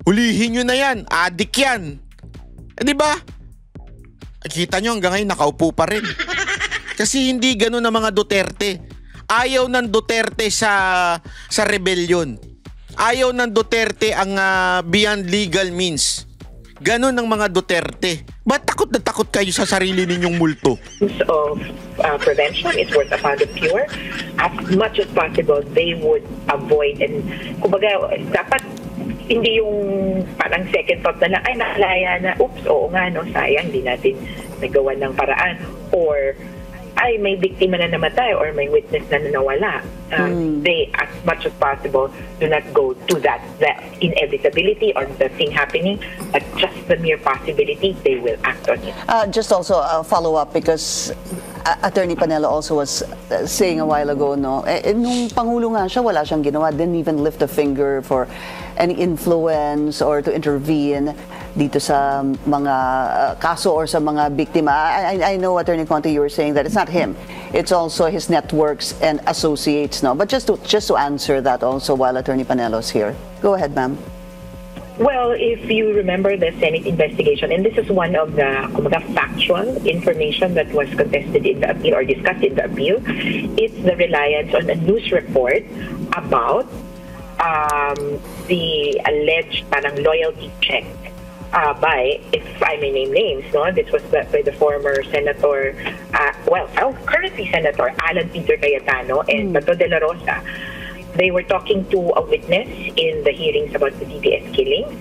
hulihin nyo na yan, adik yan. Di ba? Kita nyo hanggang ngayon nakaupo pa rin. Kasi hindi ganun ang mga Duterte. Ayaw ng Duterte sa rebellion. Ayaw ng Duterte ang beyond legal means. Ganun ang mga Duterte. Ba't takot na takot kayo sa sarili ninyong multo? Of prevention is worth a pound of cure. As much as possible, they would avoid, and kumbaga, dapat hindi yung parang second thought na lang, ay nakalaya na, oops, oo nga, no, sayang, di natin nagawa ng paraan. Or, ay may biktima na namatay or may witness na nawala. They, as much as possible, do not go to that inevitability or the thing happening, but just the mere possibility, they will act on it. Just also a follow-up because Attorney Panelo also was saying a while ago, nung Pangulo nga siya, wala siyang ginawa, didn't even lift a finger for any influence or to intervene dito sa mga kaso or sa mga biktima. I know, Attorney Conte, you were saying that it's not him. It's also his networks and associates, no? But just to answer that also while Attorney Panelo's here. Go ahead, ma'am. Well, if you remember the Senate investigation, and this is one of the factual information that was contested in the appeal or discussed in the appeal, it's the reliance on a news report about the alleged parang loyalty check by, if I may name names, no, this was by the former Senator, currently Senator Alan Peter Cayetano and Bato de la Rosa. They were talking to a witness in the hearings about the DBS killings,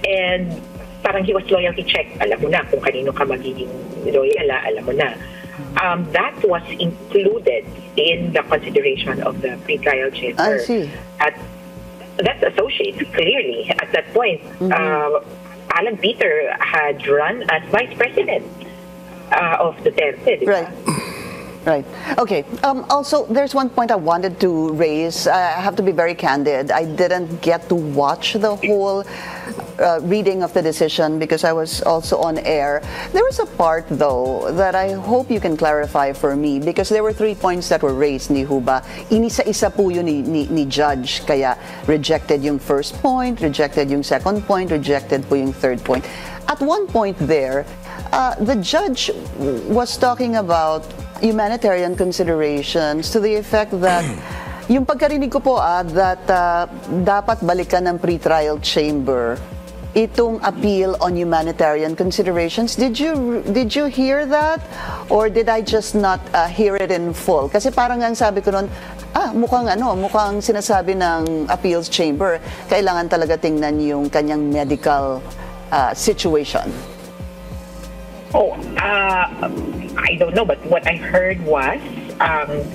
and parang he was loyalty checked. Alam mo na kung kanino ka magiging loyal, alam mo na. That was included in the consideration of the pre-trial chamber. I see. That's associated clearly. At that point, Alan Peter had run as vice president of Duterte. Right. Right. Okay. Also, there's one point I wanted to raise. I have to be very candid. I didn't get to watch the whole reading of the decision because I was also on air. There was a part, though, that I hope you can clarify for me because there were 3 points that were raised ni Huba. Inisa-isa po yun ni Judge. Kaya rejected yung first point, rejected yung second point, rejected po yung third point. At one point there, the judge was talking about humanitarian considerations to the effect that yung pagkarinig ko po that dapat balikan ng pre-trial chamber itong appeal on humanitarian considerations. Did you hear that or did I just not hear it in full? Kasi parang ang sabi ko noon, mukhang sinasabi ng appeals chamber kailangan talaga tingnan yung kanyang medical situation. I don't know, but what I heard was,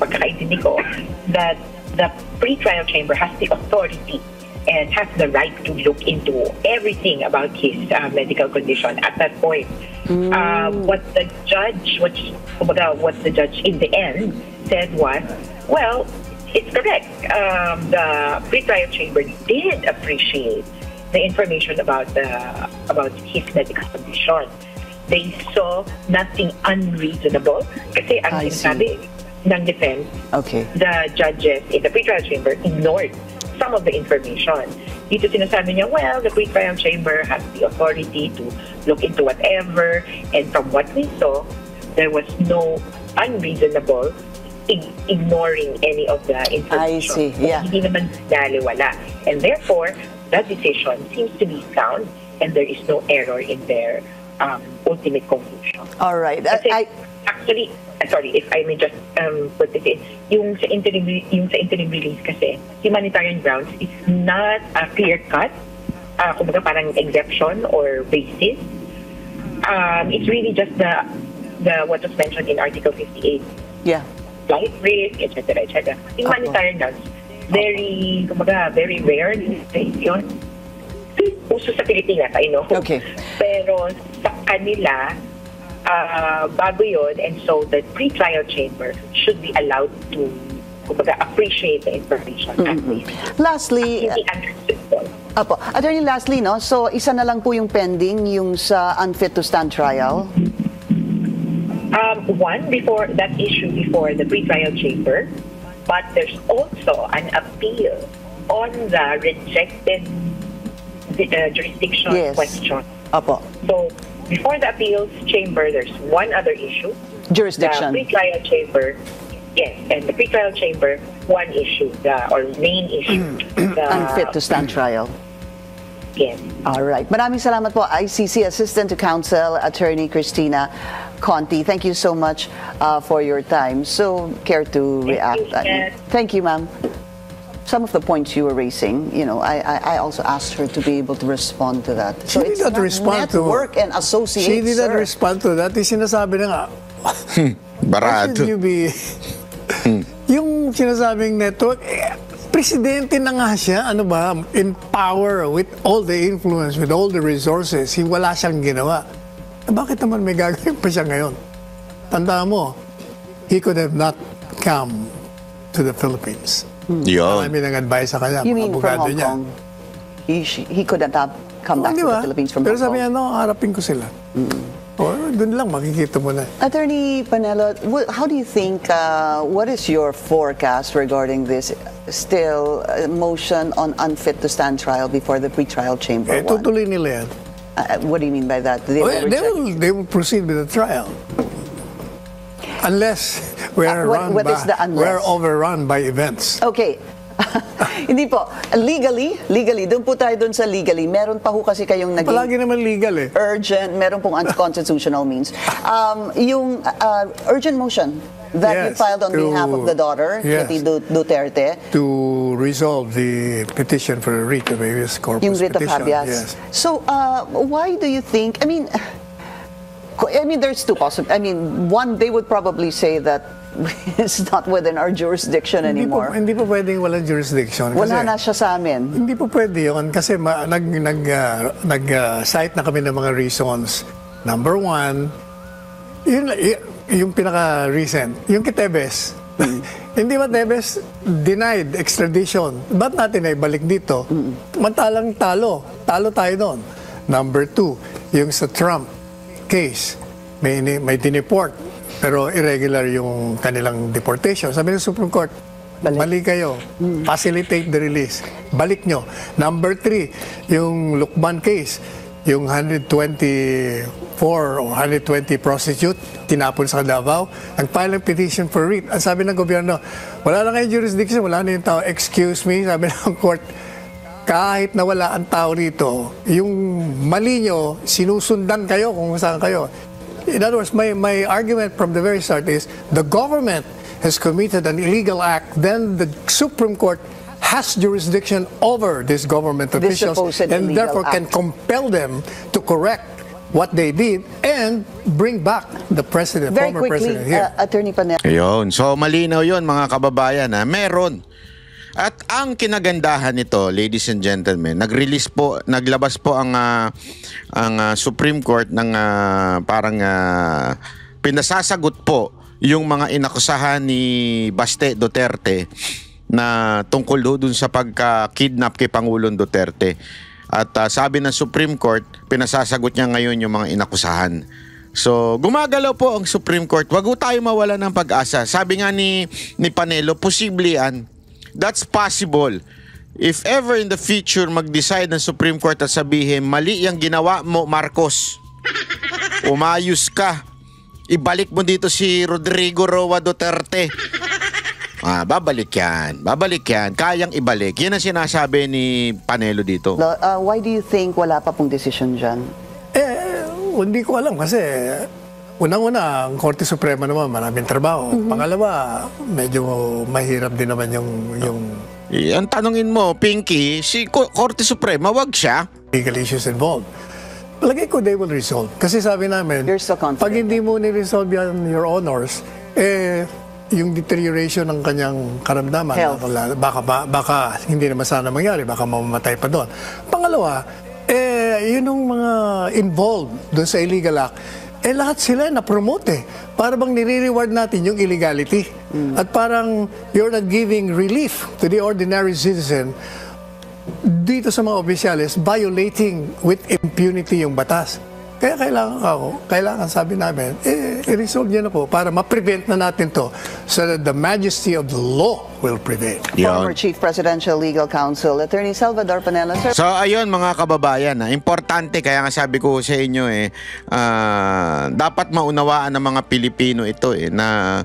pagkakaintindi ko, that the pre-trial chamber has the authority and has the right to look into everything about his medical condition at that point. What the judge in the end said was, well, it's correct. The pre-trial chamber did appreciate the information about his medical condition. They saw nothing unreasonable kasi ang sinasabi ng defense, the judges in the pre-trial chamber ignored some of the information. Dito sinasabi niya, well, the pre-trial chamber has the authority to look into whatever, and from what we saw, there was no unreasonable ignoring any of the information. I see, yeah. Hindi naman daliwala. And therefore, that decision seems to be sound and there is no error in their ultimate conclusion. All right. Actually, sorry, if I may just put this in, yung sa interim release kasi, humanitarian grounds is not a clear-cut, kumbaga parang exception or basis. It's really just the what was mentioned in Article 58. Yeah. Flight risk, etc., etc. Humanitarian grounds, very rare yun. Uso sa Pilipinas, I know. Okay. Pero sa kanila, bago yun, and so the pre-trial chamber should be allowed to appreciate the information. Lastly, Attorney, lastly, no? So, isa na lang po yung pending, yung sa unfit to stand trial? One, before that issue before the pre-trial chamber, but there's also an appeal on the rejected jurisdiction question. So, before the appeals chamber, there's one other issue. Jurisdiction. The pre-trial chamber, yes, and the pre-trial chamber, one issue, or main issue. Unfit to stand trial. Yes. All right. Maraming salamat po, ICC Assistant to Counsel, Attorney Christina Conti. Thank you so much for your time. So, care to react? Thank you, ma'am. Some of the points you were raising, I also asked her to be able to respond to that. So it's not network and associate, She did not respond to that. Sinasabi na nga. Barato. You be, yung sinasabing network, presidente na nga siya, in power, with all the influence, with all the resources, wala siyang ginawa. Bakit naman may gagawin pa siya ngayon? Tanda mo, he could have not come to the Philippines. Yun. Marami nang advice sa kanya. You mean from Hong Kong? He could not have come back to the Philippines from Pero Hong Kong? sabi niya, harapin ko sila. Doon lang, makikita mo na. Attorney Panelo, how do you think, what is your forecast regarding this still a motion on unfit to stand trial before the pretrial chamber. Tutuloy nila yan. What do you mean by that? They will reject- They will proceed with the trial. Unless what is the unless? we're overrun by events. Okay. Hindi po. Legally, doon po tayo doon sa legally. Meron pa ho kasi kayong naging Palagi naman legal eh. urgent, meron pong unconstitutional means. Yung urgent motion that you Yes, filed on behalf of the daughter, yes. Kitty Duterte, To resolve the petition for a writ of habeas corpus yung writ of petition. habeas. Yes. So, why do you think, I mean, there's two possible. I mean, one, they would probably say that it's not within our jurisdiction anymore. Hindi po pwedeng walang jurisdiction. Wala kasi na siya sa amin. Hindi po pwede yun kasi nag-cite na kami ng mga reasons. Number one, yung pinaka-recent, yung kay Tebes. Hindi ba Tebes denied extradition? Ba't natin ay balik dito? Mantalang talo tayo doon. Number two, yung sa Trump case, may dineport pero irregular yung kanilang deportation. Sabi ng Supreme Court, mali kayo. Facilitate the release. Balik nyo. Number 3, yung Lukban case, yung 124 o 120 prostitute, tinapon sa Davao, nag-file ng petition for writ. Ang sabi ng gobyerno, wala na kayong jurisdiction, wala na yung tao. Excuse me, sabi ng court, kahit na wala ang tao rito, yung mali nyo, sinusundan kayo kung saan kayo. In other words, my argument from the very start is the government has committed an illegal act, then the Supreme Court has jurisdiction over these government This officials supposed and illegal therefore can act. compel them to correct what they did and bring back the president, Very former quickly, president here. Attorney Panel. Ayun. So, malinaw yun, mga kababayan, ha? Meron. At ang kinagandahan nito, ladies and gentlemen, naglabas po ang Supreme Court ng parang pinasasagot po yung mga inakusahan ni Baste Duterte na tungkol doon sa pagka-kidnap kay Pangulong Duterte. At sabi ng Supreme Court, pinasasagot niya ngayon yung mga inakusahan. So, gumagalaw po ang Supreme Court. Wag po tayo mawala ng pag-asa. Sabi nga ni Panelo, posible yan. That's possible. If ever in the future mag-decide ng Supreme Court at sabihin, mali yung ginawa mo, Marcos. Umayos ka. Ibalik mo dito si Rodrigo Roa Duterte. Babalik yan. Babalik yan. Kayang ibalik. Yan ang sinasabi ni Panelo dito. Why do you think wala pa pong decision dyan? Hindi ko alam kasi unang-una, ang Korte Suprema naman maraming trabaho. Pangalawa, medyo mahirap din naman yung Ang tanungin mo, Pinky, si Korte Suprema, wag siya. legal issues involved. Palagay ko they will resolve. Kasi sabi namin, You're so confident. pag hindi mo ni-resolve yan, your honors, yung deterioration ng kanyang karamdaman, Health. baka hindi naman sana mangyari, baka mamamatay pa doon. Pangalawa, yun yung mga involved doon sa illegal act, lahat sila na-promote eh. Para bang nire-reward natin yung illegality. At parang you're not giving relief to the ordinary citizen dito sa mga opisyalis, violating with impunity yung batas. Kaya kailangan sabi namin, i-resolve niya na po para ma-prevent na natin to so that the majesty of the law will prevail. Former Chief Presidential Legal Counsel, Attorney Salvador Panelo. Sir, So ayun mga kababayan, importante kaya nga sabi ko sa inyo dapat maunawaan ng mga Pilipino ito na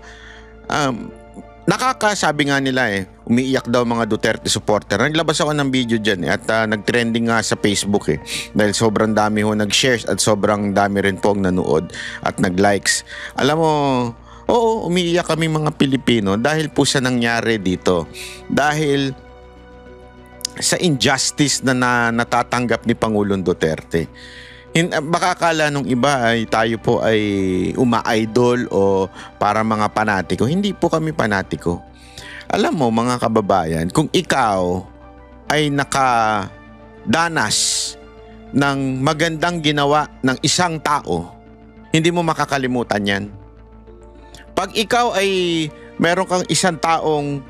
nakakasabi nga nila umiiyak daw mga Duterte supporter. Naglabas ako ng video dyan at nag-trending nga sa Facebook dahil sobrang dami nag-shares at sobrang dami rin po ang nanood at nag-likes. Alam mo, oo, umiiyak kami mga Pilipino dahil po sa nangyari dito. Dahil sa injustice na natatanggap ni Pangulong Duterte. Baka akala nung iba ay tayo po ay uma-idol o para mga panatiko. Hindi po kami panatiko. Alam mo mga kababayan, kung ikaw ay nakadanas ng magandang ginawa ng isang tao, hindi mo makakalimutan yan. Pag ikaw ay meron kang isang taong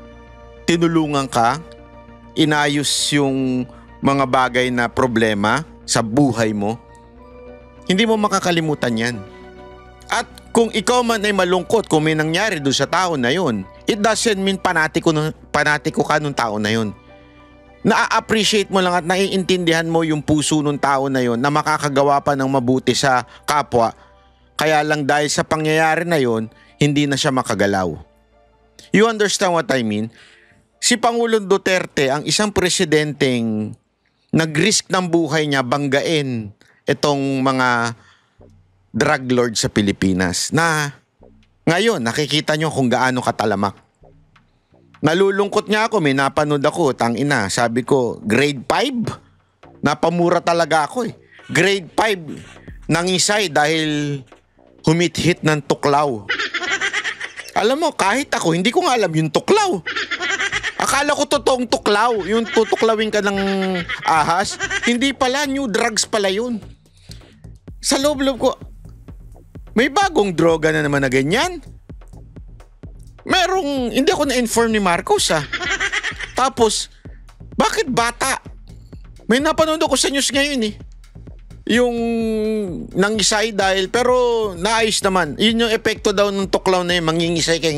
tinulungan ka, inayos yung mga bagay na problema sa buhay mo, hindi mo makakalimutan yan. At kung ikaw man ay malungkot kung may nangyari doon sa tao na yun, it doesn't mean panatiko ka nung tao na yun. Na-appreciate mo lang at naiintindihan mo yung puso nung tao na yun na makakagawa pa ng mabuti sa kapwa. Kaya lang dahil sa pangyayari na yun, hindi na siya makagalaw. You understand what I mean? Si Pangulong Duterte ang isang presidenteng nag-risk ng buhay niya banggain itong mga drug lord sa Pilipinas na ngayon nakikita nyo kung gaano katalamak. Nalulungkot nga ako, may napanood ako, tangina, sabi ko, grade 5? Napamura talaga ako eh. Grade 5 nangisay dahil humit-hit ng tuklaw. Alam mo, kahit ako, hindi ko nga alam yung tuklaw. Akala ko totoong tuklaw, yung tutuklawin ka ng ahas. Hindi pala, new drugs pala yun. Sa loob-loob ko, may bagong droga na naman na ganyan. Hindi ako na-inform ni Marcos Tapos, bakit bata? May napanood ako sa news ngayon eh. Yung nangisay dahil, pero naayos naman. Yun yung epekto daw ng tuklaw na yun, mangingisay kay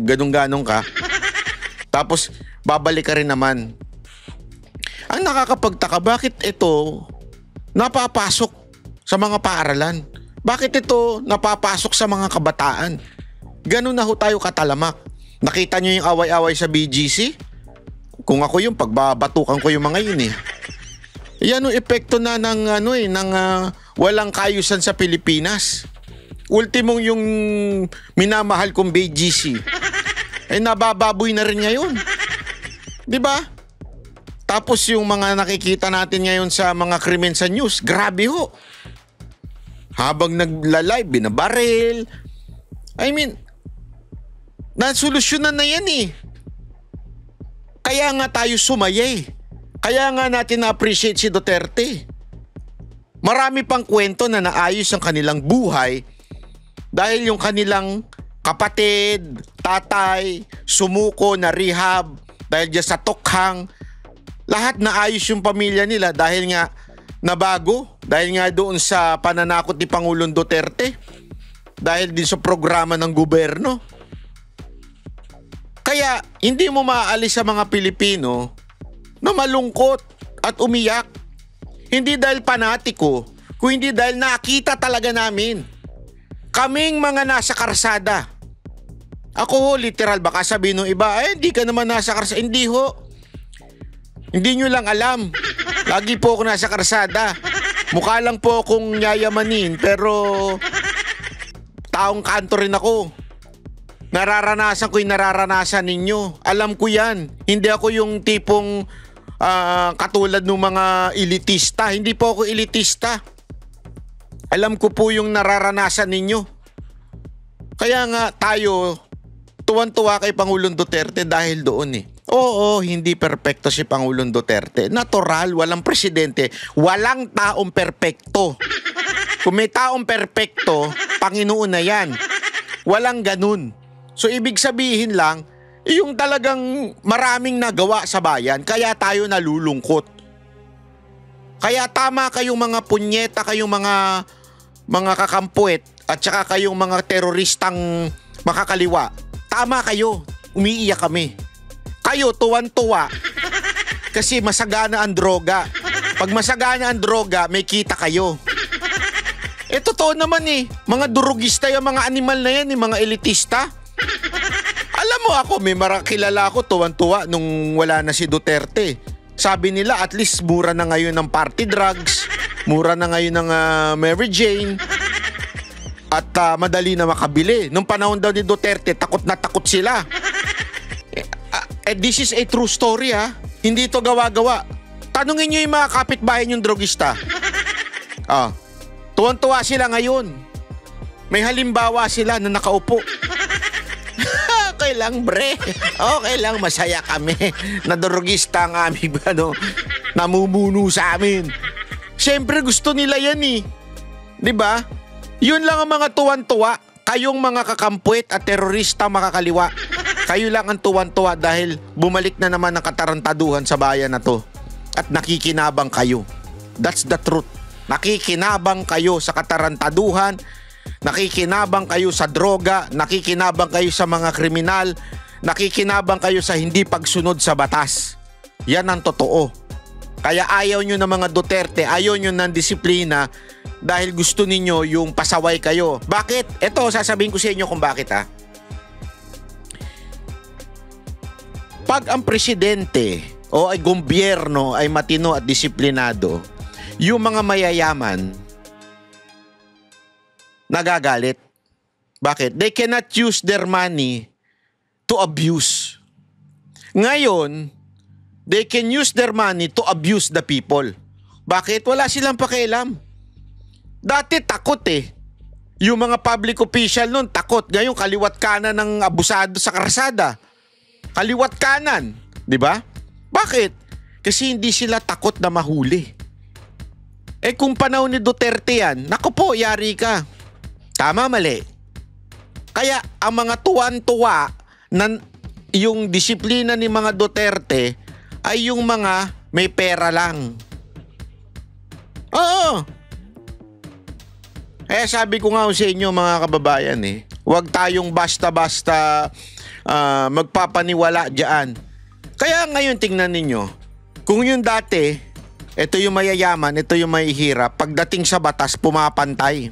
ganong-ganong ka. Tapos, babalik ka rin naman. Ang nakakapagtaka, bakit ito napapasok sa mga paaralan? Bakit ito napapasok sa mga kabataan? Ganun na ho tayo katalamak. Nakita nyo yung away-away sa BGC? Kung ako yung pagbabatukan ko yung mga yun eh. Yan ang epekto na ng walang kaayusan sa Pilipinas. Ultimong yung minamahal kong BGC. Nabababoy na rin ngayon. 'Di ba? Tapos yung mga nakikita natin ngayon sa mga krimen sa news, grabe ho. Habang nagla-live, binabaril. I mean, nasolusyonan na yan eh. Kaya nga tayo sumayay. Kaya nga natin na-appreciate si Duterte. Marami pang kwento na naayos ang kanilang buhay dahil yung kanilang kapatid, tatay, sumuko na rehab dahil dyan sa tokhang. Lahat naayos yung pamilya nila dahil nga nabago. Dahil nga doon sa pananakot ni Pangulong Duterte. Dahil din sa programa ng gobyerno. Kaya hindi mo maaalis sa mga Pilipino na malungkot at umiyak. Hindi dahil panatiko, kundi dahil nakita talaga namin. Kaming mga nasa karsada. Ako ho, literal, baka sabihin ng iba, hindi ka naman nasa karsada. Hindi ho. Hindi nyo lang alam. Lagi po ako nasa karsada. Mukha lang po akong yayamanin, pero taong kanto rin ako. Nararanasan ko yung nararanasan ninyo. Alam ko yan. Hindi ako yung tipong katulad ng mga elitista. Hindi po ako elitista. Alam ko po yung nararanasan ninyo. Kaya nga tayo, tuwan-tuwa kay Pangulong Duterte dahil doon eh. Oo, hindi perpekto si Pangulong Duterte. Natural, walang presidente, walang taong perpekto. Kung may taong perpekto, Panginoon na yan. Walang ganun. So ibig sabihin lang, yung talagang maraming nagawa sa bayan, kaya tayo nalulungkot. Kaya tama kayong mga punyeta, kayong mga kakampuet, at saka kayong mga teroristang makakaliwa. Tama kayo, umiiyak kami. Kayo tuwan-tuwa kasi masagana ang droga. Pag masagana ang droga, may kita kayo. Totoo naman eh. Mga durugista yung mga animal na yan, mga elitista. Alam mo ako, may kilala ako tuwan-tuwa nung wala na si Duterte. Sabi nila at least mura na ngayon ng party drugs, mura na ngayon ng Mary Jane, at madali na makabili. Nung panahon daw ni Duterte, takot na takot sila. This is a true story Hindi ito gawa-gawa. Tanungin nyo yung mga kapitbahay yung drogista. Tuwan-tuwa sila ngayon. May halimbawa sila na nakaupo. Okay lang bre. Okay lang, masaya kami. Na drogista ang aming namumuno sa amin. Siyempre gusto nila yan eh. 'Di ba? Yun lang ang mga tuwan-tuwa. Kayong mga kakampuet at terorista makakaliwa. Kayo lang ang tuwan-tuwa dahil bumalik na naman ang katarantaduhan sa bayan na to. At nakikinabang kayo. That's the truth. Nakikinabang kayo sa katarantaduhan, nakikinabang kayo sa droga, nakikinabang kayo sa mga kriminal, nakikinabang kayo sa hindi pagsunod sa batas. Yan ang totoo. Kaya ayaw nyo ng mga Duterte, ayaw nyo ng disiplina dahil gusto ninyo yung pasaway kayo. Bakit? Ito, sasabihin ko sa inyo kung bakit ha. Pag ang presidente o ay gobyerno ay matino at disiplinado, yung mga mayayaman nagagalit. Bakit? They cannot use their money to abuse. Ngayon, they can use their money to abuse the people. Bakit? Wala silang pakialam. Dati takot eh. Yung mga public official nun takot. Ngayon kaliwat kanan ng abusado sa karsada. Kaliwat kanan, di ba? Bakit? Kasi hindi sila takot na mahuli. Eh kung panahon ni Duterte yan, naku po, yari ka. Tama, mali. Kaya ang mga tuwan-tuwa na yung disiplina ni mga Duterte ay yung mga may pera lang. Oo. Eh sabi ko nga sa inyo mga kababayan huwag tayong basta-basta magpapaniwala dyan. Kaya ngayon tingnan ninyo, kung yung dati, ito yung mayayaman, ito yung mahihirap, pagdating sa batas, pumapantay.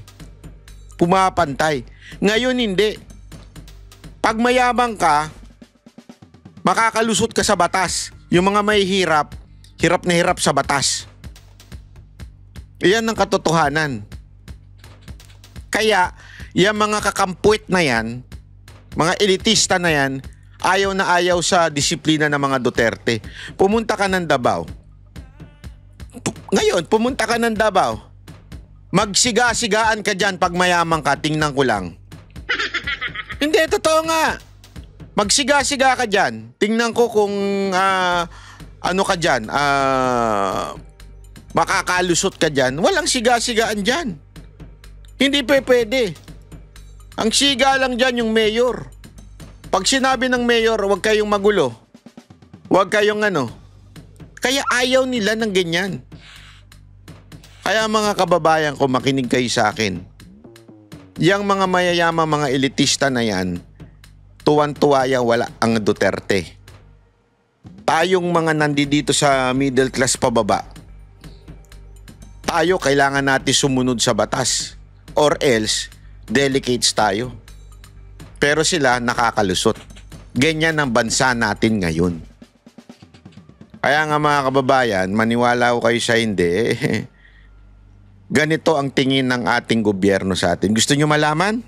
Pumapantay. Ngayon hindi. Pag mayaman ka, makakalusot ka sa batas. Yung mga mahihirap, hirap na hirap sa batas. Iyan ang katotohanan. Kaya, yung mga kakampwit na yan, mga elitista na yan, ayaw na ayaw sa disiplina ng mga Duterte. Pumunta ka ng Davao. Ngayon, pumunta ka ng Davao. Magsiga-sigaan ka dyan pag mayaman ka, tingnan ko lang. Hindi, totoo nga. Magsiga-siga ka dyan. Tingnan ko kung ano ka dyan. Makakalusot ka dyan. Walang siga-sigaan dyan. Hindi pwede. Ang siga lang dyan yung mayor. Pag sinabi ng mayor, huwag kayong magulo. Huwag kayong ano. Kaya ayaw nila ng ganyan. Kaya mga kababayan ko, makinig kayo sa akin. Yang mga mayayamang mga elitista na yan, tuwan-tuwa yan wala ang Duterte. Tayong mga nandito sa middle class pababa, tayo kailangan natin sumunod sa batas. Or else, delicates tayo. Pero sila nakakalusot. Ganyan ang bansa natin ngayon. Kaya nga mga kababayan, maniwala ko kayo sa hindi, ganito ang tingin ng ating gobyerno sa atin. Gusto nyo malaman?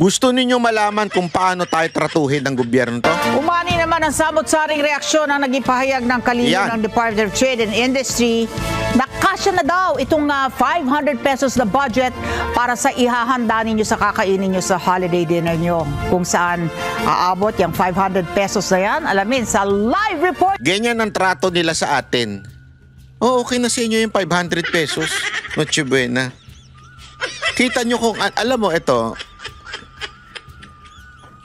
Gusto ninyo malaman kung paano tayo tratuhin ng gobyerno to? Umani naman ang samot-saring reaksyon ang naging pahayag ng kalihim ng Department of Trade and Industry na kasya na daw itong 500 pesos na budget para sa ihahanda ninyo sa kakainin nyo sa holiday dinner nyo. Kung saan aabot yung 500 pesos na yan, alamin sa live report. Ganyan ang trato nila sa atin. Oh, okay na sa inyo yung 500 pesos. Noche buena. Kita nyo kung, alam mo, ito,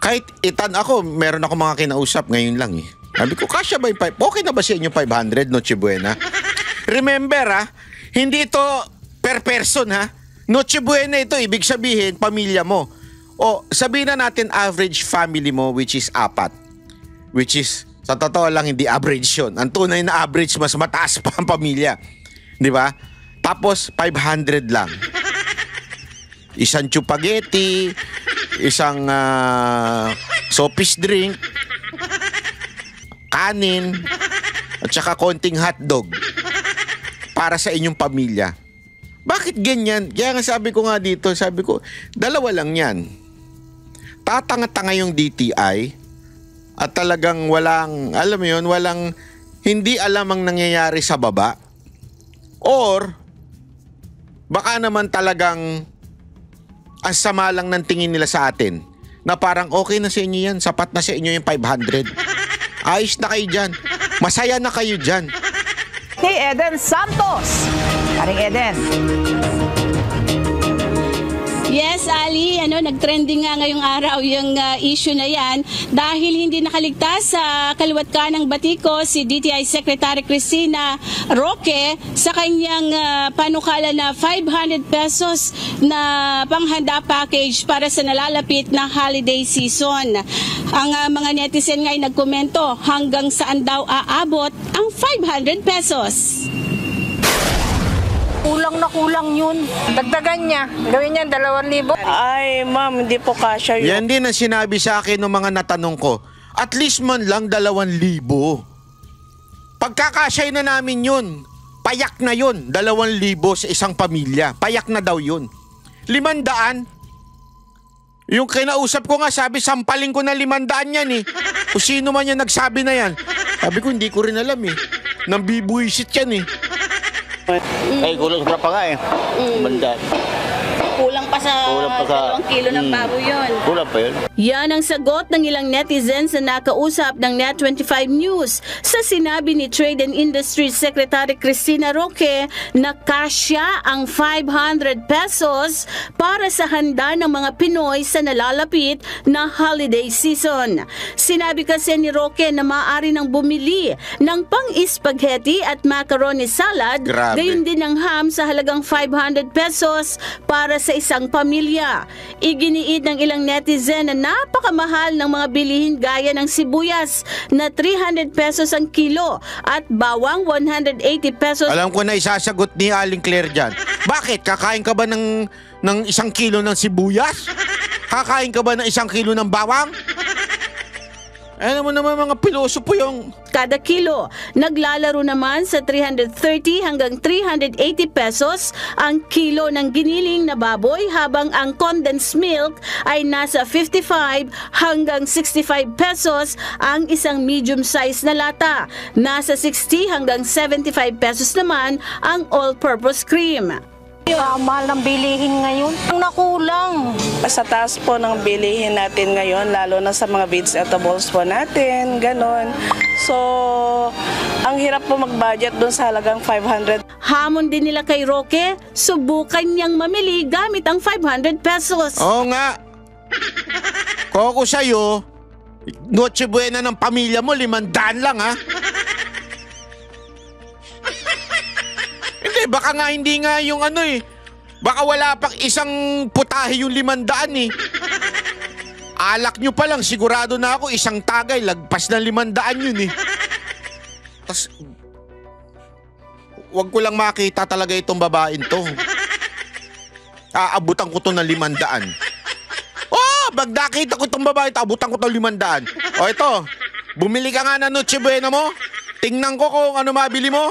kahit itan ako, meron ako mga kinausap ngayon lang eh. Sabi ko, kasya ba yung okay na ba sa inyo 500, Noche buena? Remember hindi ito per person Noche buena ito, ibig sabihin, pamilya mo. O, sabihin na natin average family mo, which is 4. Which is, sa totoo lang, hindi average yun. Ang tunay na average, mas mataas pa ang pamilya. Di ba? Tapos, 500 lang. Isang chupageti, isang sopish drink, kanin, at saka konting hotdog para sa inyong pamilya. Bakit ganyan? Kaya nga sabi ko nga dito, sabi ko, dalawa lang yan. Tatanga-tanga yung DTI at talagang walang, alam mo yun, walang, hindi alam ang nangyayari sa baba. Or, baka naman talagang ang sama lang ng tingin nila sa atin na parang okay na sa inyo yan, sapat na sa inyo yung 500. Ayos na kayo dyan. Masaya na kayo dyan. Ni Eden Santos. Aring Eden. Yes, Ali, nag-trending nga ngayong araw yung issue na yan dahil hindi nakaligtas sa kaliwat kanang batiko si DTI Secretary Cristina Roque sa kanyang panukala na 500 pesos na panghanda package para sa nalalapit na holiday season. Ang mga netizen nga ay nagkomento hanggang saan daw aabot ang 500 pesos. Kulang na kulang yun. Dagdagan niya. Gawin niya 2,000. Ay, ma'am, hindi po kasya yun. Yan din ang sinabi sa akin ng mga natanong ko. At least man lang 2,000. Pagkakasya na namin yun. Payak na yun. 2,000 sa isang pamilya. Payak na daw yun. 500. Yung kinausap ko nga, sabi, sampaling ko na 500 yan eh. Kung sino man yan nagsabi na yan. Sabi ko, hindi ko rin alam eh. Nambibuisit yan eh. Ay, kulang sa pa nga eh. Banda. Kulang pa sa 2 kilo ng baboy yun. Kulang pa yun. Yan ang sagot ng ilang netizens na nakausap ng Net25 News sa sinabi ni Trade and Industry Secretary Cristina Roque na kasya ang 500 pesos para sa handa ng mga Pinoy sa nalalapit na holiday season. Sinabi kasi ni Roque na maaari nang bumili ng pang-spaghetti at macaroni salad, gayon din ng ham sa halagang 500 pesos para sa isang pamilya. Iginiit ng ilang netizen na napakamahal ng mga bilihin gaya ng sibuyas na 300 pesos ang kilo at bawang 180 pesos. Alam ko na isasagot ni Aling Claire dyan. Bakit? Kakain ka ba ng 1 kilo ng sibuyas? Kakain ka ba ng 1 kilo ng bawang? Alam mo naman mga pilosopo yung... Kada kilo, naglalaro naman sa 330 hanggang 380 pesos ang kilo ng giniling na baboy habang ang condensed milk ay nasa 55 hanggang 65 pesos ang isang medium size na lata. Nasa 60 hanggang 75 pesos naman ang all-purpose cream. Mahal ng bilihin ngayon. Ang nakulang. Sa taas po ng bilihin natin ngayon, lalo na sa mga vegetables po natin, ganon. So, ang hirap po mag-budget doon sa halagang 500. Hamon din nila kay Roque, subukan niyang mamili gamit ang 500 pesos. Oo nga. Kung ako sa'yo, Noche Buena ng pamilya mo, 500 lang ha. Hindi, baka nga hindi nga yung baka wala pang isang putahe yung 500 eh. Alak nyo pa lang, sigurado na ako, isang tagay, lagpas na 500 yun eh. Tas, wag ko lang makita talaga itong babaeng to. Aabutan ko to ng 500. Oh, pag nakita ko itong babae, aabutan ko to ng 500. O ito, bumili ka nga na Noche Buena mo. Tingnan ko kung ano mabili mo.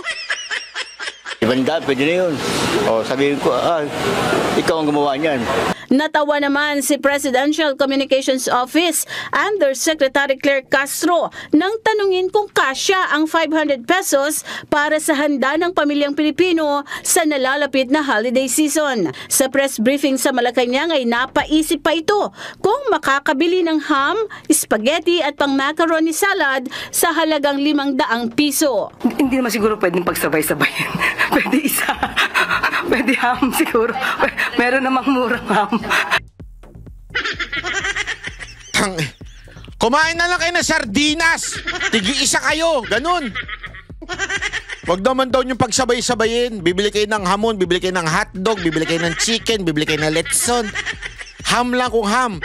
500, pwede na yun. O, sabihin ko, ikaw ang gumawa niyan. Natawa naman si Presidential Communications Office Undersecretary Claire Castro nang tanungin kung kasya ang 500 pesos para sa handa ng pamilyang Pilipino sa nalalapit na holiday season. Sa press briefing sa Malacanang ay napaisip pa ito kung makakabili ng ham, spaghetti at pang macaroni salad sa halagang 500 piso. Hindi naman siguro pwedeng pagsabay-sabayin. Pwede isa. Pwede ham siguro. Meron namang murang ham. Kumain na lang kayo ng sardinas. Tigi-isa kayo. Ganun. Wag naman daw yung pagsabay-sabayin. Bibili kayo ng hamon, bibili kayo ng hotdog, bibili kayo ng chicken, bibili kayo ng letson. Ham lang kung ham.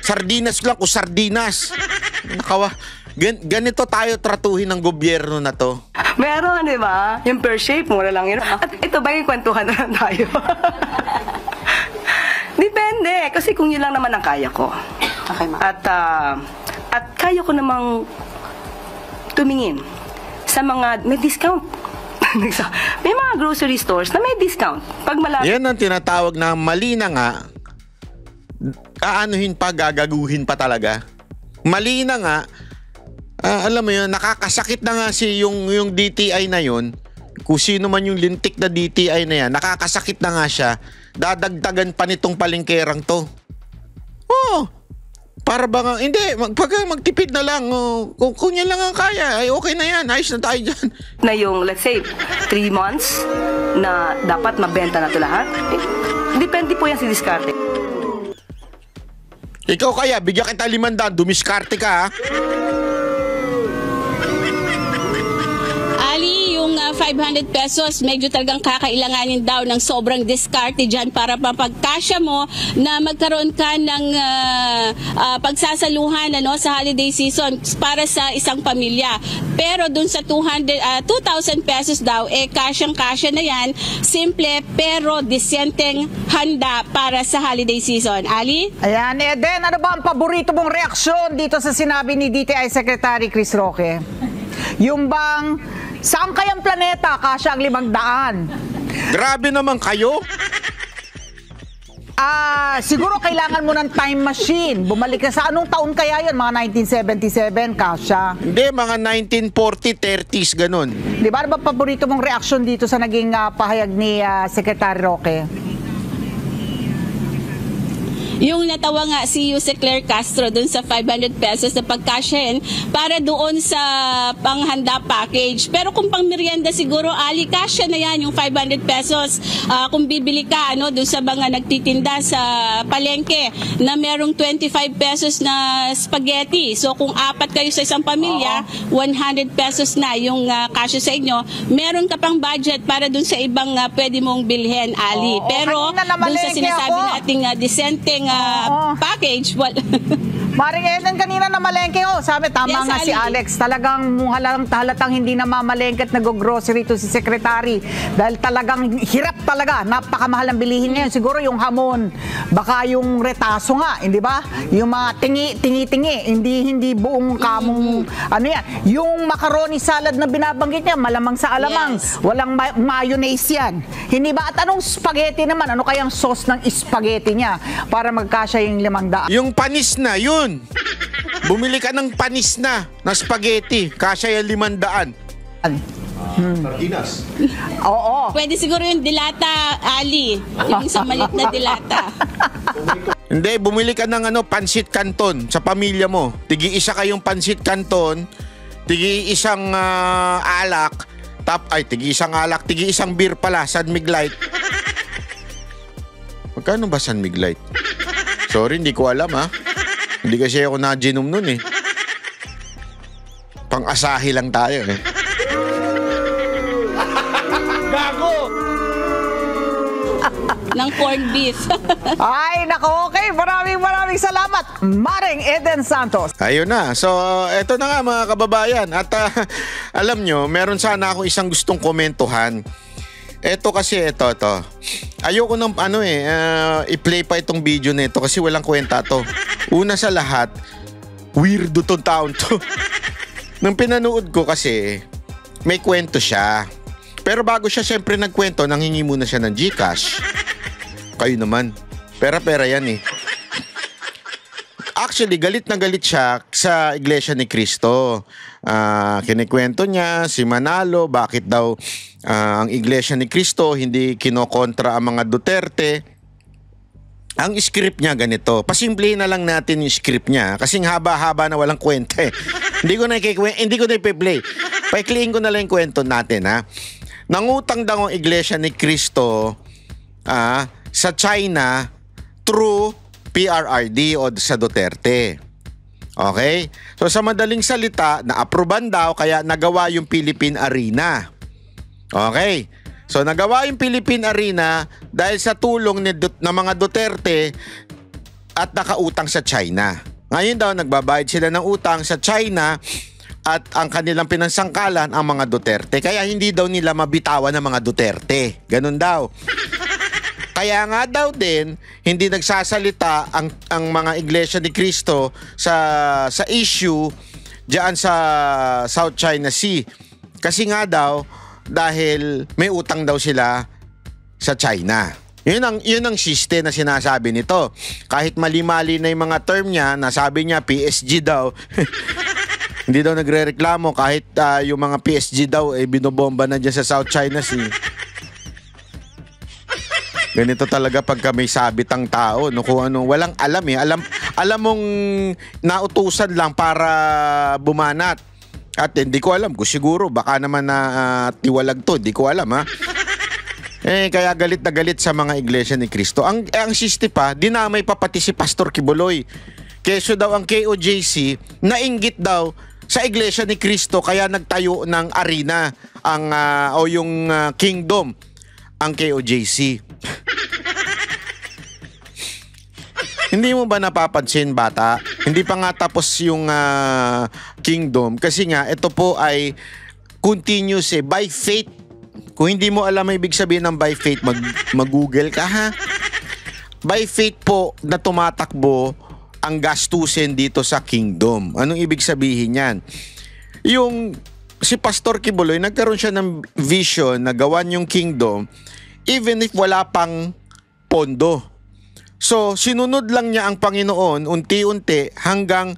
Sardinas lang kung sardinas. Nakawa. Ganito tayo tratuhin ng gobyerno na to. Meron, di ba? Yung per shape, mura lang yun. At ito ba yung kwentuhan na lang tayo? Depende. Kasi kung yun lang naman ang kaya ko. Okay, ma'am. At kaya ko namang tumingin sa mga may discount. May mga grocery stores na may discount. Pag malapit. Yan ang tinatawag na mali na nga. Aanuhin pa, gagaguhin pa talaga. Mali na nga. Alam mo yun, nakakasakit na nga yung DTI na yun. Kung sino man yung lintik na DTI na yan, nakakasakit na nga siya. Dadagdagan pa nitong palengkerang to. Oh, para ba nga, hindi, magtipid na lang. Kung yan lang ang kaya, ay okay na yan. Ayos na tayo dyan. Na yung, let's say, 3 months na dapat mabenta na ito lahat. Depende po yan si diskarte. Ikaw kaya, bigyan kita 500, dumiskarte ka ha. Ali, yung 500 pesos, medyo talagang kakailanganin daw ng sobrang diskarte dyan para mapagkasya mo na magkaroon ka ng pagsasaluhan sa holiday season para sa isang pamilya. Pero dun sa 2,000 pesos daw, kasyang-kasya na yan, simple pero disenteng handa para sa holiday season. Ali? Ayan, Eden, ano ba ang paborito mong reaksyon dito sa sinabi ni DTI Secretary Chris Roque? Yung bang, saan kayang planeta kasya ang 500? Grabe naman kayo. Siguro kailangan mo ng time machine. Bumalik ka sa anong taon kaya yun? Mga 1977, kasya. Hindi, mga 1940, 30s, ganun. Di ba? Ano ba paborito mong reaksyon dito sa naging pahayag ni Secretary Roque? Yung natawa nga si Jose Claire Castro dun sa 500 pesos na pagkasyahin para doon sa panghanda package. Pero kung pang merienda siguro, Ali, kasya na yan yung 500 pesos. Kung bibili ka dun sa mga nagtitinda sa palengke na merong 25 pesos na spaghetti. So kung 4 kayo sa isang pamilya, 100 pesos na yung kasya sa inyo. Meron ka pang budget para dun sa ibang pwede mong bilhin, Ali. Pero dun sa sinasabi nating decenteng package, Maring Eden, kanina na malengke sabi, tama nga si Alex, talagang halatang hindi na mamalengke at nag-grocery to si Secretary dahil talagang hirap talaga, napakamahal ang bilihin ngayon. Siguro yung hamon, baka yung retaso nga, hindi ba? Yung mga tingi-tingi, hindi buong kamong, yung macaroni salad na binabanggit niya, malamang sa alamang, walang mayonnaise yan. Hindi ba? At anong spaghetti naman? Ano kayang sauce ng spaghetti niya para magkasya yung 500? Yung panis na, yun. Bumili ka ng panis na spaghetti, kasya yung 500. Sardinas. Oo. Pwede siguro yung dilata, Ali. Yung sa malit na dilata. Hindi, bumili ka ng pansit canton sa pamilya mo. Tigi-isa kayong pansit canton, tigi-isang alak, tigi-isang alak, tigi-isang beer pala, San Mig Light. Magkano ba San Mig Light? Sorry, hindi ko alam ha. Hindi kasi ako na-ginom nun eh. Pang-asahi lang tayo eh. Gago! Ng corned beef. Ay, nako, okay. Maraming salamat, Maring Eden Santos. Ayun na. So, eto na nga mga kababayan. At alam nyo, meron sana akong isang gustong komentuhan. Ito kasi, ito. Ayoko nang i-play pa itong video nito kasi walang kwenta to. Una sa lahat, weirdo tong taon to. Nung pinanood ko kasi, may kwento siya. Pero bago siya syempre nagkwento, nanghingi muna siya ng GCash. Kayo naman. Pera-pera yan eh. Actually, galit na galit siya sa Iglesia ni Cristo. Kinikwento niya si Manalo, bakit daw ang Iglesia ni Cristo hindi kinokontra ang mga Duterte. Ang script niya ganito. Pasimplihin na lang natin yung script niya kasi haba-haba na walang kwenta eh. Hindi ko na i-play. Paikliin ko na lang yung kwento natin ha. Nangutang daw ang Iglesia ni Cristo sa China through PRRD o sa Duterte. Okay? So sa madaling salita, na-aproban daw kaya nagawa yung Philippine Arena. Okay? So nagawa yung Philippine Arena dahil sa tulong ng mga Duterte at nakautang sa China. Ngayon daw nagbabayad sila ng utang sa China at ang kanilang pinansangkalan ang mga Duterte. Kaya hindi daw nila mabitawan ng mga Duterte. Ganun daw. Kaya nga daw din, hindi nagsasalita ang mga Iglesia ni Cristo sa issue diyan sa South China Sea. Kasi nga daw, dahil may utang daw sila sa China. Yun ang siste na sinasabi nito. Kahit mali-mali na yung mga term niya, nasabi niya PSG daw. Hindi daw nagre-reklamo kahit yung mga PSG daw binobomba na dyan sa South China Sea. Ganito talaga pagka may sabit ang tao, no? Kung ano, walang alam eh. Alam mong nautusan lang para bumanat. At hindi ko alam kung siguro baka naman na tiwalag to, hindi ko alam ha. Kaya galit na galit sa mga iglesia ni Cristo. Ang sisti pa, dinamay pa pati si Pastor Kibuloy. Keso daw ang KOJC, nainggit daw sa iglesia ni Cristo, kaya nagtayo ng arena yung kingdom, ang KOJC. Hindi mo ba napapansin, bata? Hindi pa nga tapos yung kingdom kasi nga ito po ay continuous by faith. Kung hindi mo alam ang ibig sabihin ng by faith, mag-google ka ha. By faith po na tumatakbo ang gastusin dito sa kingdom. Anong ibig sabihin yan? Yung si Pastor Kibuloy, nagkaroon siya ng vision na gawan yung kingdom even if wala pang pondo. So, sinunod lang niya ang Panginoon unti-unti hanggang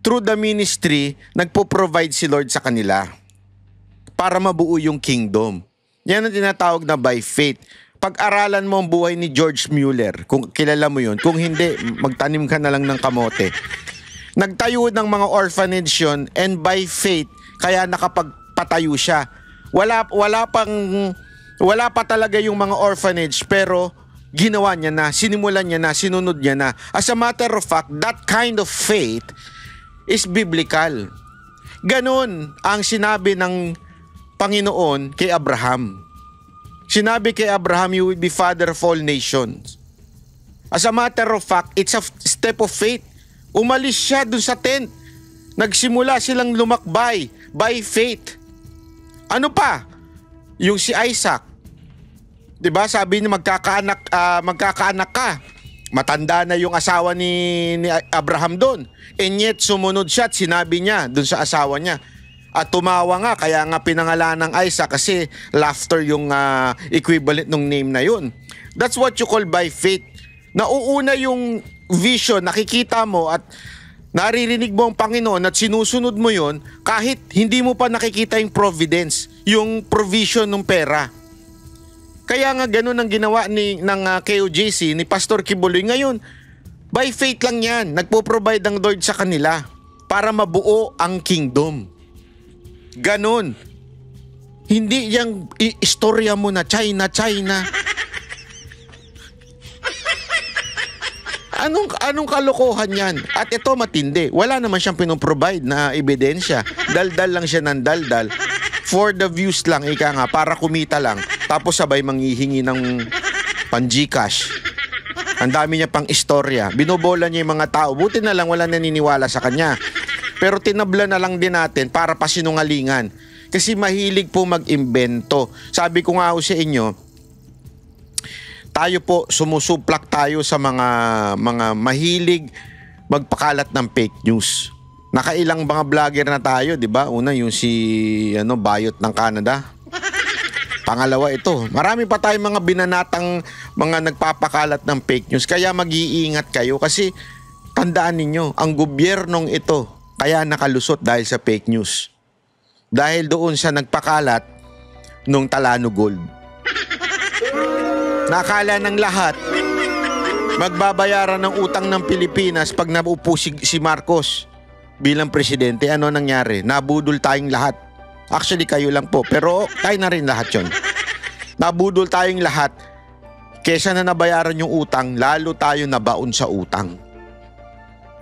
through the ministry, nagpo-provide si Lord sa kanila para mabuo yung kingdom. Yan ang tinatawag na by faith. Pag-aralan mo ang buhay ni George Mueller, kung kilala mo yun. Kung hindi, magtanim ka na lang ng kamote. Nagtayo ng mga orphanage yun, and by faith, kaya nakapagpatayo siya. Wala pa talaga yung mga orphanage, pero ginawa niya na, sinimulan niya na, sinunod niya na. As a matter of fact, that kind of faith is biblical. Ganon ang sinabi ng Panginoon kay Abraham. Sinabi kay Abraham, you will be father of all nations. As a matter of fact, it's a step of faith. Umalis siya dun sa tent. Nagsimula silang lumakbay by faith. Ano pa? Yung si Isaac. 'Di ba? Sabi niya magkakaanak ka. Matanda na yung asawa ni Abraham doon. And yet sumunod siya at sinabi niya doon sa asawa niya. At tumawa nga, kaya nga pinangalan ng Isaac kasi laughter yung equivalent ng name na yun. That's what you call by faith. Nauuna yung vision, nakikita mo at naririnig mo ang Panginoon at sinusunod mo yun kahit hindi mo pa nakikita yung providence, yung provision ng pera. Kaya nga ganun ang ginawa ng KOJC, ni Pastor Kibuloy. Ngayon, by faith lang yan. Nagpo-provide ang Lord sa kanila para mabuo ang kingdom. Ganun. Hindi yung istorya mo na China. Anong kalokohan yan? At ito matindi. Wala naman siyang pinoprovide na ebidensya. Daldal lang siya ng daldal. For the views lang, ika nga, para kumita lang. Tapos sabay manghihingi ng pan-Gcash. Ang dami niya pang istorya. Binobola niya yung mga tao. Buti na lang wala naniniwala sa kanya. Pero tinabla na lang din natin para pasinungalingan. Kasi mahilig po mag-imbento. Sabi ko nga sa inyo, tayo po, sumusuplak tayo sa mga mahilig magpakalat ng fake news. Nakailang mga vlogger na tayo, di ba? Una, yung si Bayot ng Canada. Pangalawa ito. Marami pa tayong mga binanatang mga nagpapakalat ng fake news. Kaya mag-iingat kayo kasi tandaan ninyo, ang gobyernong ito kaya nakalusot dahil sa fake news. Dahil doon sa nagpakalat nung Talano Gold. Nakala ng lahat magbabayaran ng utang ng Pilipinas pag naupo si Marcos bilang presidente. Ano nangyari? Nabudol tayong lahat. Actually, kayo lang po. Pero tayo na rin lahat yun. Nabudol tayong lahat. Kesa na nabayaran yung utang, lalo tayo nabaon sa utang.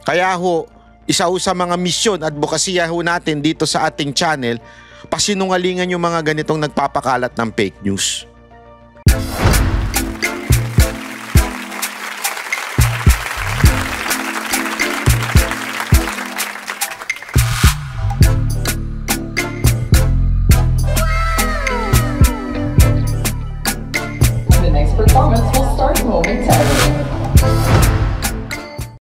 Kaya ho, isa ho sa mga misyon at advokasya ho natin dito sa ating channel, pasinungalingan yung mga ganitong nagpapakalat ng fake news. The next performance will start momentarily.